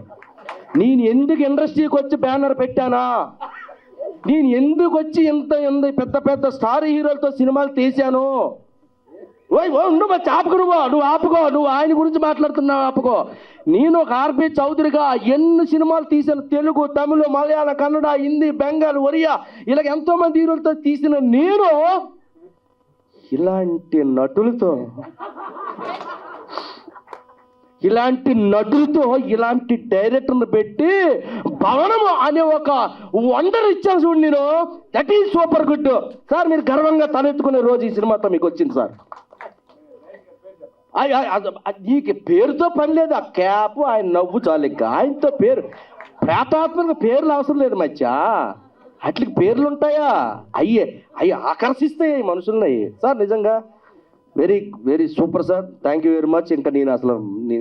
నేను ఎందుకు ఇండస్ట్రీకి వచ్చి బ్యానర్ పెట్టానా, నేను ఎందుకు వచ్చి ఎంత పెద్ద పెద్ద స్టార్ హీరోలతో సినిమాలు తీశాను. నువ్వు ఆపుకో, నువ్వు ఆపుకో, నువ్వు ఆయన గురించి మాట్లాడుతున్నావు ఆపుకో. నేను ఒక ఆర్బి చౌదరిగా ఎన్ని సినిమాలు తీశాను, తెలుగు, తమిళ, మలయాళ, కన్నడ, హిందీ, బెంగాల్, ఒరియా, ఇలాగ ఎంతోమంది హీరోలతో తీసిన నేను ఇలాంటి నటులతో ఇలాంటి డైరెక్టర్ని పెట్టి భవనము అనే ఒక వండర్ ఇచ్చాను చూడు నేను. That is super good sir. మీరు గర్వంగా తలెత్తుకునే రోజు ఈ సినిమాతో మీకు వచ్చింది సార్. నీకు పేరుతో పని లేదు, ఆ క్యాప్, ఆయన నవ్వు చాలు. ఇంకా ఆయనతో పేరు, ప్రేతాత్మక పేర్లు అవసరం లేదు మధ్య. అట్లకి పేర్లు ఉంటాయా? అయ్యి ఆకర్షిస్తాయి మనుషుల్ని సార్. నిజంగా very very super sir. Thank you very much. ఇంకా నేను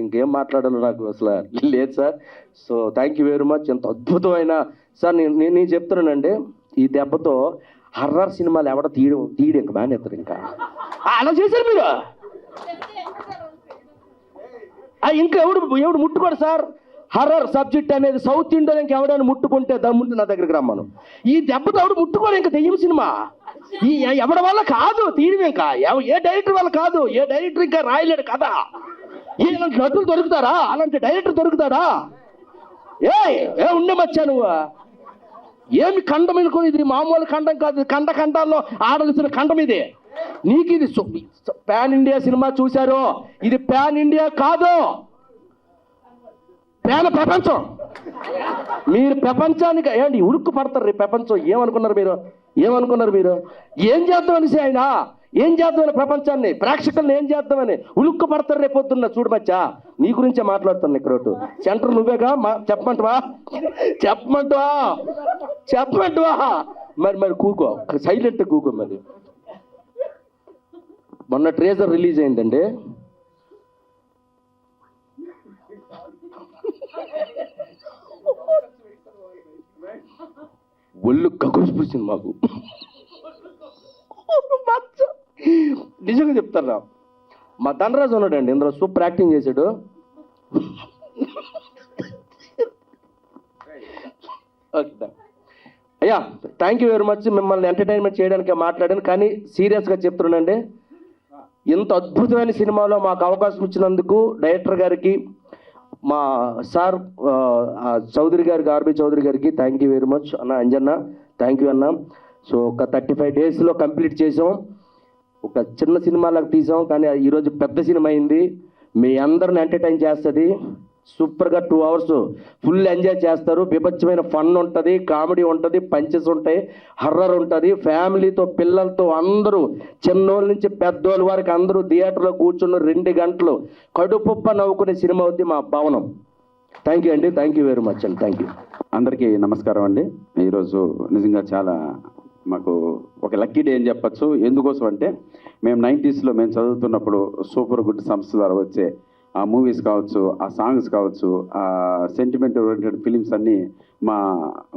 ఇంకేం మాట్లాడాలో నాకు అసలు లేదు sir. So thank you very much. ఎంత అద్భుతమైన సార్. నేను చెప్తున్నానండి, ఈ దెబ్బతో హర్రర్ సినిమాలు ఎవడ తీయడం ఇంకా మానేస్తారు. ఇంకా అలా చేశారు మీరు. ఇంకా ఎవడు ముట్టుకోడు సార్. హర్రర్ సబ్జెక్ట్ అనేది సౌత్ ఇండియా ఇంకా ఎవడైనా ముట్టుకుంటే దమ్ముంటే నా దగ్గరికి రమ్మను. ఈ దెబ్బతో ఎవడు ముట్టుకోడు ఇంకా దెయ్యం సినిమా. ఎవరి వల్ల కాదు తీయడం, ఇంకా ఏ డైరెక్టర్ వల్ల కాదు. ఏ డైరెక్టర్ ఇంకా రాయలేడు కదా. ఇలాంటి నటులు దొరుకుతారా? అలాంటి డైరెక్టర్ దొరుకుతాడా? ఏ ఉండమచ్చా నువ్వు? ఏమి ఖండం అనుకుని, ఇది మామూలు ఖండం కాదు. ఖండాల్లో ఆడవలసిన ఖండం ఇది. నీకు ఇది పాన్ ఇండియా సినిమా చూశారు, ఇది పాన్ ఇండియా కాదు, ప్రపంచం. మీరు ప్రపంచానికి ఏంటి ఉడుక్కు పడతారు. ప్రపంచం ఏమనుకున్నారు మీరు? ఏం చేద్దామని ఆయన ఏం చేద్దామని ప్రపంచాన్ని, ప్రేక్షకులను ఏం చేద్దామని ఉలుక్కు పడతారు రేపొద్దున్న. చూడు మచ్చా, నీ గురించే మాట్లాడుతాను ఇక్కడ. సెంటర్ నువ్వేగా, చెప్పమంటావా? మరి కూకో, సైలెంట్ కూకో. మరి మొన్న ట్రేజర్ రిలీజ్ అయిందండి. ఒళ్ళు గగురిసిపోయింది మాకు. నిజంగా చెప్తారా, మా ధనరాజు ఉన్నాడండి ఇందులో, సూపర్ యాక్టింగ్ చేశాడు. అయ్యా థ్యాంక్ యూ వెరీ మచ్. మిమ్మల్ని ఎంటర్టైన్మెంట్ చేయడానికి మాట్లాడాను, కానీ సీరియస్గా చెప్తున్నానండి, ఇంత అద్భుతమైన సినిమాలో మాకు అవకాశం ఇచ్చినందుకు డైరెక్టర్ గారికి, మా సార్ చౌదరి గారికి, ఆర్బి చౌదరి గారికి థ్యాంక్ యూ వెరీ మచ్. అన్న అంజన్న థ్యాంక్ యూ అన్న. సో ఒక 35 డేస్లో కంప్లీట్ చేసాం. ఒక చిన్న సినిమాలకు తీసాం, కానీ ఈరోజు పెద్ద సినిమా అయింది. మీ అందరిని ఎంటర్టైన్ చేస్తుంది. సూపర్గా 2 అవర్స్ ఫుల్ ఎంజాయ్ చేస్తారు. బీభత్సమైన ఫన్ ఉంటుంది, కామెడీ ఉంటుంది, పంచెస్ ఉంటాయి, హర్రర్ ఉంటుంది. ఫ్యామిలీతో, పిల్లలతో అందరూ, చిన్నోళ్ళ నుంచి పెద్దోళ్ళ వరకు అందరూ థియేటర్లో కూర్చున్న 2 గంటలు కడుపుప్ప నవ్వుకునే సినిమా అవుద్ది మా భవనం. థ్యాంక్ యూ అండి. థ్యాంక్ యూ వెరీ మచ్ అండి. Thank you. అందరికీ నమస్కారం అండి. ఈరోజు నిజంగా చాలా మాకు ఒక లక్కీ డే అని చెప్పచ్చు. ఎందుకోసం అంటే మేము 90స్లో మేము చదువుతున్నప్పుడు సూపర్ గుడ్ సంస్థ ద్వారా వచ్చే ఆ మూవీస్ కావచ్చు, ఆ సాంగ్స్ కావచ్చు, ఆ సెంటిమెంట్ ఓరియంటెడ్ ఫిలిమ్స్ అన్నీ మా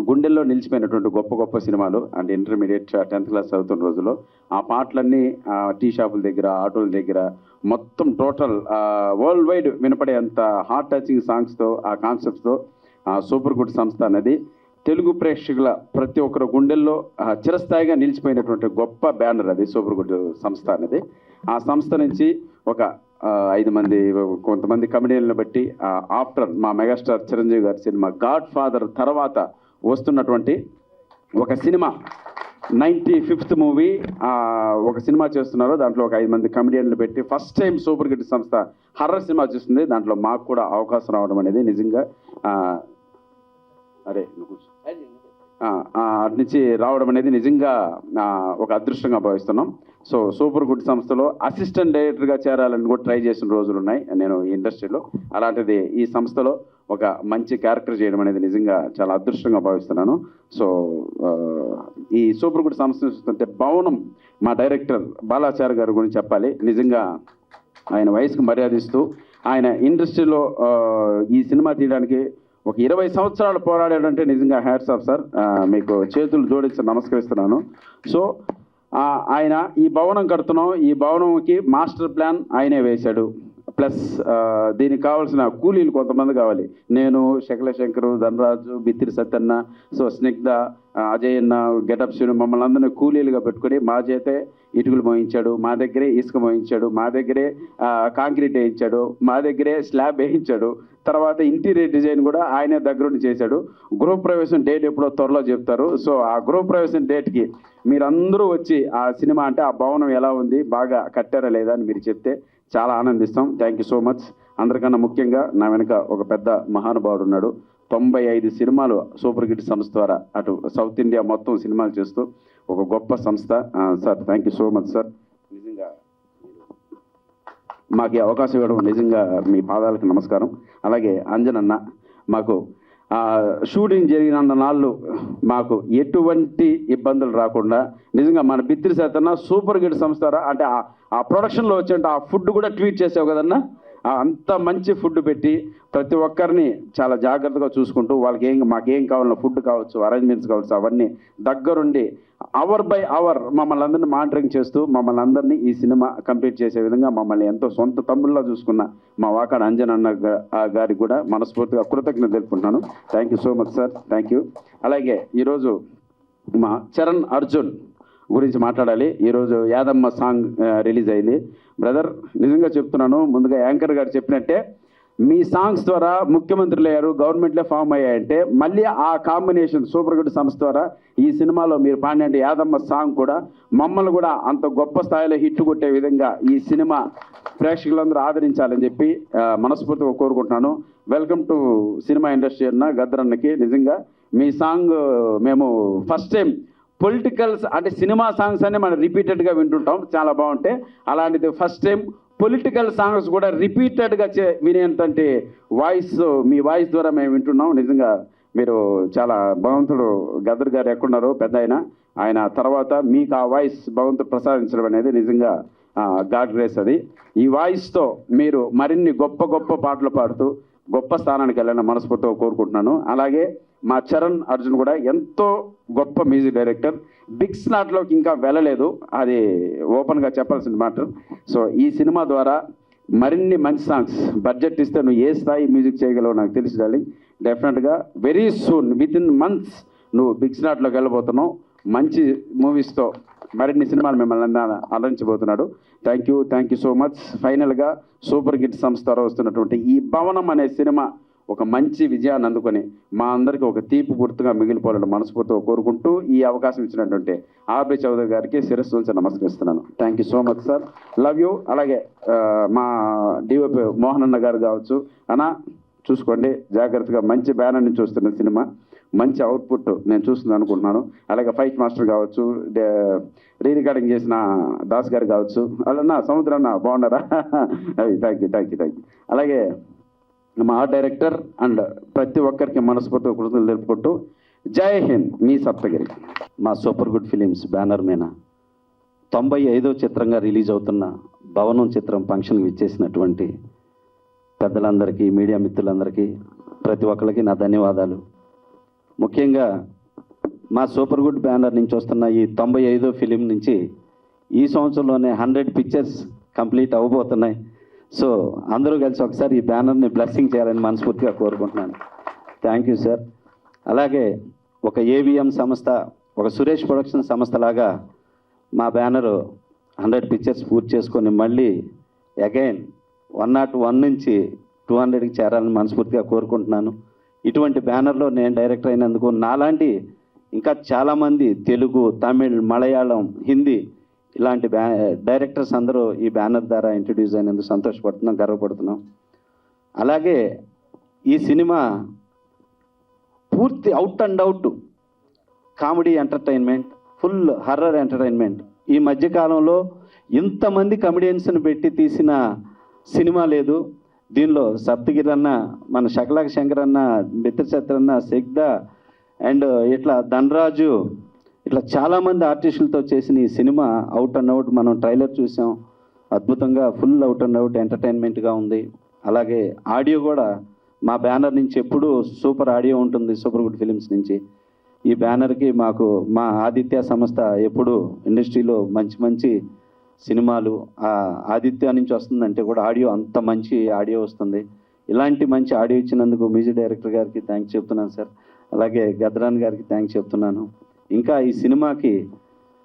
గుండెల్లో నిలిచిపోయినటువంటి గొప్ప గొప్ప సినిమాలు. అంటే ఇంటర్మీడియట్ 10th క్లాస్ చదువుతున్న రోజుల్లో ఆ పాటలన్నీ టీ షాపుల దగ్గర, ఆటోల దగ్గర మొత్తం టోటల్ వరల్డ్ వైడ్ వినపడే అంత హార్ట్ టచింగ్ సాంగ్స్తో, ఆ కాన్సెప్ట్స్తో సూపర్ గుడ్ సంస్థ అనేది తెలుగు ప్రేక్షకుల ప్రతి ఒక్కరి గుండెల్లో చిరస్థాయిగా నిలిచిపోయినటువంటి గొప్ప బ్యానర్ అది సూపర్ గుడ్ సంస్థ అనేది. ఆ సంస్థ నుంచి ఒక 5 మంది కొంతమంది కమెడియన్లను బట్టి ఆఫ్టర్ మా మెగాస్టార్ చిరంజీవి గారి సినిమా గాడ్ ఫాదర్ తర్వాత వస్తున్నటువంటి ఒక సినిమా 95th మూవీ ఒక సినిమా చేస్తున్నారు. దాంట్లో ఒక 5 మంది కమెడియన్లు పెట్టి ఫస్ట్ టైం సూపర్ గుడ్ సంస్థ హర్రర్ సినిమా చూస్తుంది. దాంట్లో మాకు కూడా అవకాశం రావడం అనేది నిజంగా అటు నుంచి రావడం అనేది నిజంగా ఒక అదృష్టంగా భావిస్తున్నాం. సో సూపర్ గుడ్ సంస్థలో అసిస్టెంట్ డైరెక్టర్గా చేరాలని కూడా ట్రై చేసిన రోజులు ఉన్నాయి నేను ఈ ఇండస్ట్రీలో. అలాంటిది ఈ సంస్థలో ఒక మంచి క్యారెక్టర్ చేయడం అనేది నిజంగా చాలా అదృష్టంగా భావిస్తున్నాను. సో ఈ సూపర్ గుడ్ సంస్థ చూస్తుంటే భవనం మా డైరెక్టర్ బాలాచారి గారి గురించి చెప్పాలి. నిజంగా ఆయన వయసుకు మర్యాదిస్తూ ఆయన ఇండస్ట్రీలో ఈ సినిమా తీయడానికి ఒక 20 సంవత్సరాలు పోరాడాడంటే నిజంగా హ్యాట్స్ ఆఫ్ సార్, మీకు చేతులు జోడించి నమస్కరిస్తున్నాను. సో ఆయన ఈ భవనం కడుతున్నాం, ఈ భవనంకి మాస్టర్ ప్లాన్ ఆయనే వేశాడు. ప్లస్ దీనికి కావాల్సిన కూలీలు కొంతమంది కావాలి. నేను, శకల శంకరు, ధనరాజు, బిత్తిరి సత్యన్న, సో స్నిగ్ధ, అజయ్ అన్న, గెటప్ శ్రీను మమ్మల్ని అందరినీ కూలీలుగా పెట్టుకుని మా చేతే ఇటుకలు మోయించాడు, మా దగ్గరే ఇసుక మోయించాడు, మా దగ్గరే కాంక్రీట్ వేయించాడు, మా దగ్గరే స్లాబ్ వేయించాడు. తర్వాత ఇంటీరియర్ డిజైన్ కూడా ఆయనే దగ్గరుండి చేశాడు. గృహప్రవేశం డేట్ ఎప్పుడో త్వరలో చెప్తారు. సో ఆ గృహప్రవేశం డేట్కి మీరందరూ వచ్చి ఆ సినిమా అంటే ఆ భవనం ఎలా ఉంది, బాగా కట్టారా లేదా అని మీరు చెప్తే చాలా ఆనందిస్తాం. Thank you so much. అందరికన్నా ముఖ్యంగా నా వెనుక ఒక పెద్ద మహానుభావుడు ఉన్నాడు. 95 సినిమాలు సూపర్ హిట్ సంస్థ ద్వారా అటు సౌత్ ఇండియా మొత్తం సినిమాలు చేస్తూ ఒక గొప్ప సంస్థ. Sir thank you so much sir. నిజంగా మాకు ఈ అవకాశం ఇవ్వడం నిజంగా మీ పాదాలకు నమస్కారం. అలాగే అంజనన్న మాకు షూటింగ్ జరిగిన నాళ్ళు మాకు ఎటువంటి ఇబ్బందులు రాకుండా నిజంగా మన బిత్తిరి సత్తన్న సూపర్ హిట్ సంస్థ అంటే ఆ ప్రొడక్షన్లో వచ్చే ఆ ఫుడ్ కూడా ట్వీట్ చేసావు కదన్నా, అంత మంచి ఫుడ్ పెట్టి ప్రతి ఒక్కరిని చాలా జాగ్రత్తగా చూసుకుంటూ వాళ్ళకి మాకేం కావాలన్నా ఫుడ్ కావచ్చు, అరేంజ్మెంట్స్ కావచ్చు, అవన్నీ దగ్గరుండి అవర్ బై అవర్ మమ్మల్ని అందరినీ మానిటరింగ్ చేస్తూ మమ్మల్ని అందరినీ ఈ సినిమా కంప్లీట్ చేసే విధంగా మమ్మల్ని ఎంతో సొంత తమ్ముళ్ళ చూసుకున్న మా వాకాడ అంజనన్న గారికి కూడా మనస్ఫూర్తిగా కృతజ్ఞత తెలుపుకుంటున్నాను. Thank you so much sir, thank you. అలాగే ఈరోజు మా చరణ్ అర్జున్ గురించి మాట్లాడాలి. ఈరోజు యాదమ్మ సాంగ్ రిలీజ్ అయింది. బ్రదర్ నిజంగా చెప్తున్నాను, ముందుగా యాంకర్ గారు చెప్పినట్టే మీ సాంగ్స్ ద్వారా ముఖ్యమంత్రులు అయ్యారు, గవర్నమెంట్లే ఫామ్ అయ్యాయంటే మళ్ళీ ఆ కాంబినేషన్ సూపర్ గుడ్ సంస్థ ద్వారా ఈ సినిమాలో మీరు పాడిన యాదమ్మ సాంగ్ కూడా మమ్మల్ని కూడా అంత గొప్ప స్థాయిలో హిట్ కొట్టే విధంగా ఈ సినిమా ప్రేక్షకులందరూ ఆదరించాలని చెప్పి మనస్ఫూర్తిగా కోరుకుంటున్నాను. వెల్కమ్ టు సినిమా ఇండస్ట్రీ అన్న గద్దరన్నకి. నిజంగా మీ సాంగ్ మేము ఫస్ట్ టైం పొలిటికల్స్ అంటే సినిమా సాంగ్స్ అన్నీ మనం రిపీటెడ్గా వింటుంటాం, చాలా బాగుంటాయి. అలాంటిది ఫస్ట్ టైం పొలిటికల్ సాంగ్స్ కూడా రిపీటెడ్గా వినేంతంటే వాయిస్ మీ వాయిస్ ద్వారా మేము వింటున్నాం. నిజంగా మీరు చాలా భగవంతుడు గద్దర్ గారు ఎక్కడున్నారో పెద్ద ఆయన తర్వాత మీకు ఆ వాయిస్ భగవంతుడు ప్రసాదించడం అనేది నిజంగా గాడ్ గ్రేస్. అది ఈ వాయిస్తో మీరు మరిన్ని గొప్ప గొప్ప పాటలు పాడుతూ గొప్ప స్థానానికి వెళ్ళాలని మనస్ఫూర్తిగా కోరుకుంటున్నాను. అలాగే మా చరణ్ అర్జున్ కూడా ఎంతో గొప్ప మ్యూజిక్ డైరెక్టర్. బిగ్ స్లాట్లోకి ఇంకా వెళ్ళలేదు, అది ఓపెన్గా చెప్పాల్సిన మ్యాటర్. సో ఈ సినిమా ద్వారా మరిన్ని మంచి సాంగ్స్ బడ్జెట్ ఇస్తే నువ్వు ఏ స్థాయి మ్యూజిక్ చేయగలవో నాకు తెలిసి డార్లింగ్. డెఫినెట్గా very soon within months నువ్వు బిగ్ స్లాట్లోకి వెళ్ళబోతున్నావు. మంచి మూవీస్తో మరిన్ని సినిమాలు మిమ్మల్ని అలరించబోతున్నాడు. Thank you so much. ఫైనల్గా సూపర్ హిట్ సంస్థ వస్తున్నటువంటి ఈ భవనం అనే సినిమా ఒక మంచి విజయాన్ని అందుకొని మా అందరికీ ఒక తీపి గుర్తుగా మిగిలిపోవాలని మనస్ఫూర్తిగా కోరుకుంటూ ఈ అవకాశం ఇచ్చినటువంటి ఆర్బి చౌదరి గారికి శిరస్సు ఉంచి నమస్కరిస్తున్నాను. Thank you so much sir, love you. అలాగే మా డిఓపి మోహన్ అన్న గారు కావచ్చు, అన్న చూసుకోండి జాగ్రత్తగా, మంచి బ్యానర్ నుంచి వస్తున్న సినిమా, మంచి అవుట్పుట్ నేను చూస్తుంది అనుకుంటున్నాను. అలాగే ఫైట్ మాస్టర్ కావచ్చు, రీ రికార్డింగ్ చేసిన దాస్ గారు కావచ్చు, అలా సముద్రం అన్న బాగున్నారా? Thank you. అలాగే మా డైరెక్టర్ అండ్ ప్రతి ఒక్కరికి మనస్ఫూర్తిగా కృతజ్ఞతలు తెలుపుకుంటూ జై హింద్, మీ సప్తగిరి. మా సూపర్ గుడ్ ఫిలిమ్స్ బ్యానర్ మీద 95వ చిత్రంగా రిలీజ్ అవుతున్న భవనం చిత్రం ఫంక్షన్కి ఇచ్చేసినటువంటి పెద్దలందరికీ, మీడియా మిత్రులందరికీ, ప్రతి ఒక్కరికి నా ధన్యవాదాలు. ముఖ్యంగా మా సూపర్ గుడ్ బ్యానర్ నుంచి వస్తున్న ఈ 95వ ఫిలిం నుంచి ఈ సంవత్సరంలోనే 100 పిక్చర్స్ కంప్లీట్ అవ్వబోతున్నాయి. సో అందరూ కలిసి ఒకసారి ఈ బ్యానర్ని బ్లెస్సింగ్ చేయాలని మనస్ఫూర్తిగా కోరుకుంటున్నాను. Thank you sir. అలాగే ఒక ఏవిఎం సంస్థ, ఒక సురేష్ ప్రొడక్షన్ సంస్థలాగా మా బ్యానరు 100 పిక్చర్స్ పూర్తి చేసుకొని మళ్ళీ అగైన్ 101 నుంచి 200కి చేరాలని మనస్ఫూర్తిగా కోరుకుంటున్నాను. ఇటువంటి బ్యానర్లో నేను డైరెక్టర్ అయినందుకు నాలాంటి ఇంకా చాలామంది తెలుగు, తమిళ్, మలయాళం, హిందీ ఇలాంటి డైరెక్టర్స్ అందరూ ఈ బ్యానర్ ద్వారా ఇంట్రడ్యూస్ అయినందుకు సంతోషపడుతున్నాం, గర్వపడుతున్నాం. అలాగే ఈ సినిమా పూర్తి out and out comedy entertainment, full horror entertainment. ఈ మధ్యకాలంలో ఇంతమంది కమెడియన్స్ని పెట్టి తీసిన సినిమా లేదు. దీనిలో సప్తగిరి అన్న, మన శకలాక శంకర్ అన్న, మిత్రశత్రు అన్న, సెగ్దా అండ్ ఇట్లా ధనరాజు, ఇట్లా చాలామంది ఆర్టిస్టులతో చేసిన ఈ సినిమా అవుట్ అండ్ అవుట్. మనం ట్రైలర్ చూసాం, అద్భుతంగా ఫుల్ అవుట్ అండ్ అవుట్ ఎంటర్టైన్మెంట్గా ఉంది. అలాగే ఆడియో కూడా మా బ్యానర్ నుంచి ఎప్పుడూ సూపర్ ఆడియో ఉంటుంది, సూపర్ గుడ్ ఫిలిమ్స్ నుంచి. ఈ బ్యానర్కి మాకు మా ఆదిత్య సంస్థ ఎప్పుడు ఇండస్ట్రీలో మంచి మంచి సినిమాలు ఆదిత్య నుంచి వస్తుందంటే కూడా ఆడియో అంత మంచి ఆడియో వస్తుంది. ఇలాంటి మంచి ఆడియో ఇచ్చినందుకు మ్యూజిక్ డైరెక్టర్ గారికి థ్యాంక్స్ చెప్తున్నాను సార్. అలాగే గద్రాన్ గారికి థ్యాంక్స్ చెప్తున్నాను. ఇంకా ఈ సినిమాకి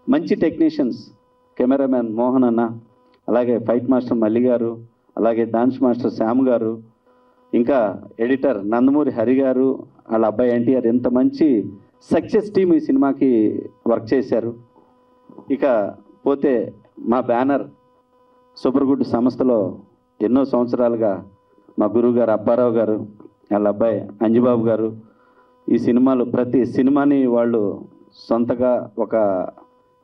మంచి టెక్నీషియన్స్, కెమెరామ్యాన్ మోహన్ అన్న, అలాగే ఫైట్ మాస్టర్ మల్లి గారు, అలాగే డాన్స్ మాస్టర్ శ్యామ్ గారు, ఇంకా ఎడిటర్ నందమూరి హరి గారు, వాళ్ళ అబ్బాయి ఎన్టీఆర్, ఎంత మంచి సక్సెస్ టీమ్ ఈ సినిమాకి వర్క్ చేశారు. ఇక పోతే మా బ్యానర్ సూపర్ గుడ్ సంస్థలో ఎన్నో సంవత్సరాలుగా మా గురువు గారు అప్పారావు గారు, వాళ్ళ అబ్బాయి అంజిబాబు గారు ఈ సినిమాలు ప్రతి సినిమాని వాళ్ళు సొంతగా ఒక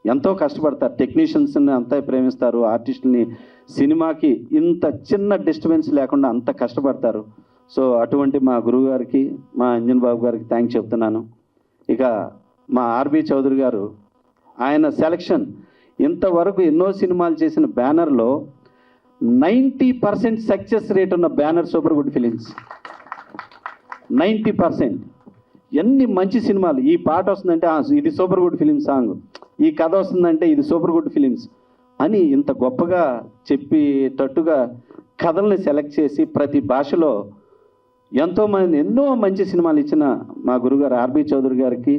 ఎంతో కష్టపడతారు. టెక్నీషియన్స్ని అంతా ప్రేమిస్తారు, ఆర్టిస్టులని సినిమాకి ఇంత చిన్న డిస్టర్బెన్స్ లేకుండా అంత కష్టపడతారు. సో అటువంటి మా గురువు గారికి, మా అంజన్ బాబు గారికి థ్యాంక్స్ చెప్తున్నాను. ఇక మా ఆర్బి చౌదరి గారు, ఆయన సెలక్షన్ ఇంతవరకు ఎన్నో సినిమాలు చేసిన బ్యానర్లో 90% సక్సెస్ రేట్ ఉన్న బ్యానర్ సూపర్ గుడ్ ఫిలిమ్స్. 90%. ఎన్ని మంచి సినిమాలు, ఈ పాట వస్తుందంటే ఇది సూపర్ గుడ్ ఫిలిం సాంగ్, ఈ కథ వస్తుందంటే ఇది సూపర్ గుడ్ ఫిలిమ్స్ అని ఇంత గొప్పగా చెప్పేటట్టుగా కథల్ని సెలెక్ట్ చేసి ప్రతి భాషలో ఎంతోమంది ఎన్నో మంచి సినిమాలు ఇచ్చిన మా గురుగారు ఆర్బి చౌదరి గారికి,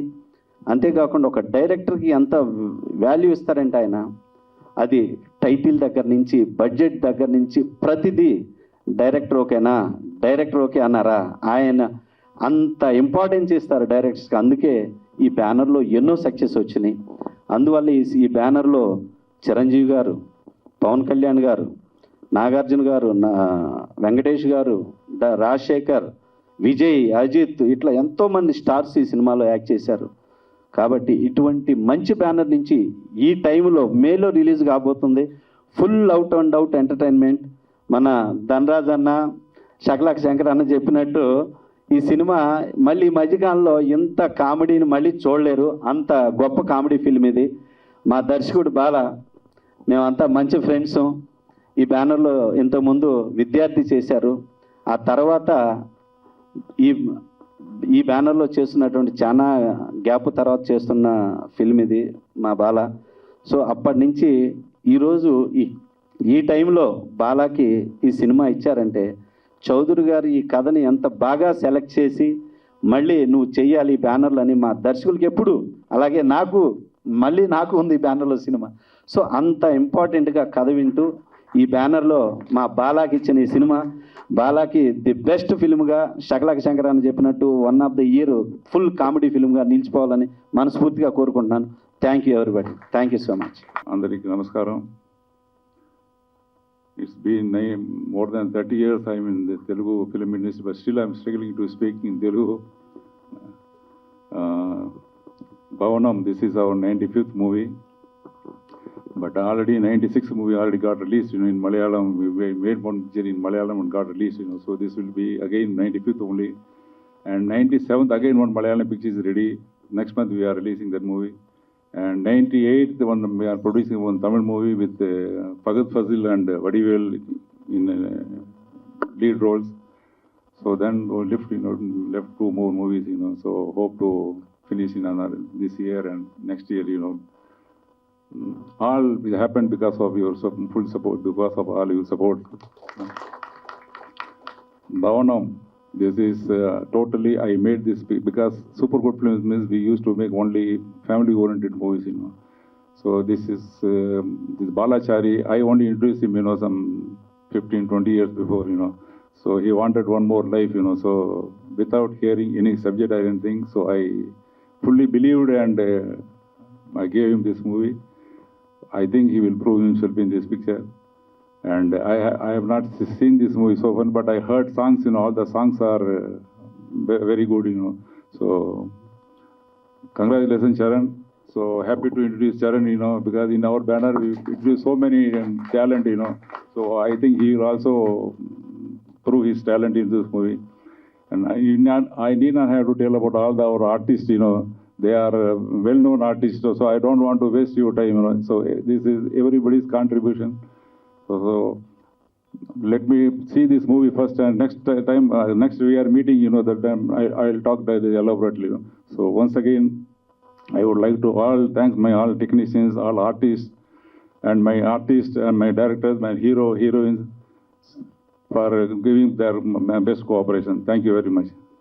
అంతేకాకుండా ఒక డైరెక్టర్కి ఎంత వాల్యూ ఇస్తారంటే ఆయన, అది టైటిల్ దగ్గర నుంచి బడ్జెట్ దగ్గర నుంచి ప్రతిదీ డైరెక్టర్ ఓకేనా, డైరెక్టర్ ఓకే అన్నారా, ఆయన అంత ఇంపార్టెన్స్ ఇస్తారు డైరెక్టర్స్కి. అందుకే ఈ బ్యానర్లో ఎన్నో సక్సెస్ వచ్చినాయి. అందువల్ల ఈ బ్యానర్లో చిరంజీవి గారు, పవన్ కళ్యాణ్ గారు, నాగార్జున గారు, వెంకటేష్ గారు, రాజశేఖర్, విజయ్, అజిత్, ఇట్లా ఎంతోమంది స్టార్స్ ఈ సినిమాలో యాక్ట్ చేశారు. కాబట్టి ఇటువంటి మంచి బ్యానర్ నుంచి ఈ టైంలో మేలో రిలీజ్ కాబోతుంది full out and out entertainment. మన ధనరాజ్ అన్న, శకలాక శంకర్ అన్న చెప్పినట్టు ఈ సినిమా మళ్ళీ ఈ మధ్యకాలంలో ఇంత కామెడీని మళ్ళీ చూడలేరు, అంత గొప్ప కామెడీ ఫిల్మ్ ఇది. మా దర్శకుడు బాల, మేమంతా మంచి ఫ్రెండ్స్. ఈ బ్యానర్లో ఇంతకుముందు విద్యార్థి చేశారు, ఆ తర్వాత ఈ బ్యానర్లో చేస్తున్నటువంటి చాలా గ్యాప్ తర్వాత చేస్తున్న ఫిల్మ్ ఇది మా బాల. సో అప్పటి నుంచి ఈరోజు ఈ టైంలో బాలాకి ఈ సినిమా ఇచ్చారంటే చౌదరి గారు ఈ కథని ఎంత బాగా సెలెక్ట్ చేసి మళ్ళీ నువ్వు చెయ్యాలి ఈ బ్యానర్లు అని మా దర్శకులకి ఎప్పుడు, అలాగే నాకు ఉంది ఈ బ్యానర్లో సినిమా. సో అంత ఇంపార్టెంట్గా కథ వింటూ ఈ బ్యానర్లో మా బాలాకి ఇచ్చిన ఈ సినిమా బాలాకి ది బెస్ట్ ఫిల్మ్గా శకలాక శంకర్ అని చెప్పినట్టు 1 of the year full comedy ఫిల్మ్గా నిలిచిపోవాలని మనస్ఫూర్తిగా కోరుకుంటున్నాను. థ్యాంక్ యూ ఎవరిబడి, థ్యాంక్ యూ సో మచ్. అందరికీ నమస్కారం. It's been more than 30 years I'm in the Telugu film industry, but still I'm struggling to speak in Telugu. Bhavanam, this is our 95th movie, but already 96th movie already got released, in Malayalam. We made one picture in Malayalam and got released, so this will be again 95th only. And 97th again one Malayalam picture is ready. Next month we are releasing that movie. And 98th one we are producing one Tamil movie with Fagad Fazil and Vadivel in lead roles. So then we left 2 more movies, so hope to finish in another this year and next year, all will happen because of your full support, because of all your support. Bhavanam, This is totally, I made this because Super Good Films means we used to make only family-oriented movies, you know. So this is this Balachari. I only introduced him, you know, some 15, 20 years before, you know. So he wanted one more life, you know. So without hearing any subject or anything, so I fully believed and I gave him this movie. I think he will prove himself in this picture. And I have not seen this movie so far, but I heard songs, you know, all the songs are very good, you know. So congratulations, Charan. So happy to introduce Charan, you know, because in our banner we introduce so many talent, you know. So I think he will also prove his talent in this movie. And I need not have to tell about all our artists, you know. They are well-known artists, so I don't want to waste your time, you know. So this is everybody's contribution. So let me see this movie first, and next time, next we are meeting, you know, that time I'll talk elaborately. You know. So once again, I would like to thank my all technicians, all artists, and my directors, my heroines, for giving their best cooperation. Thank you very much.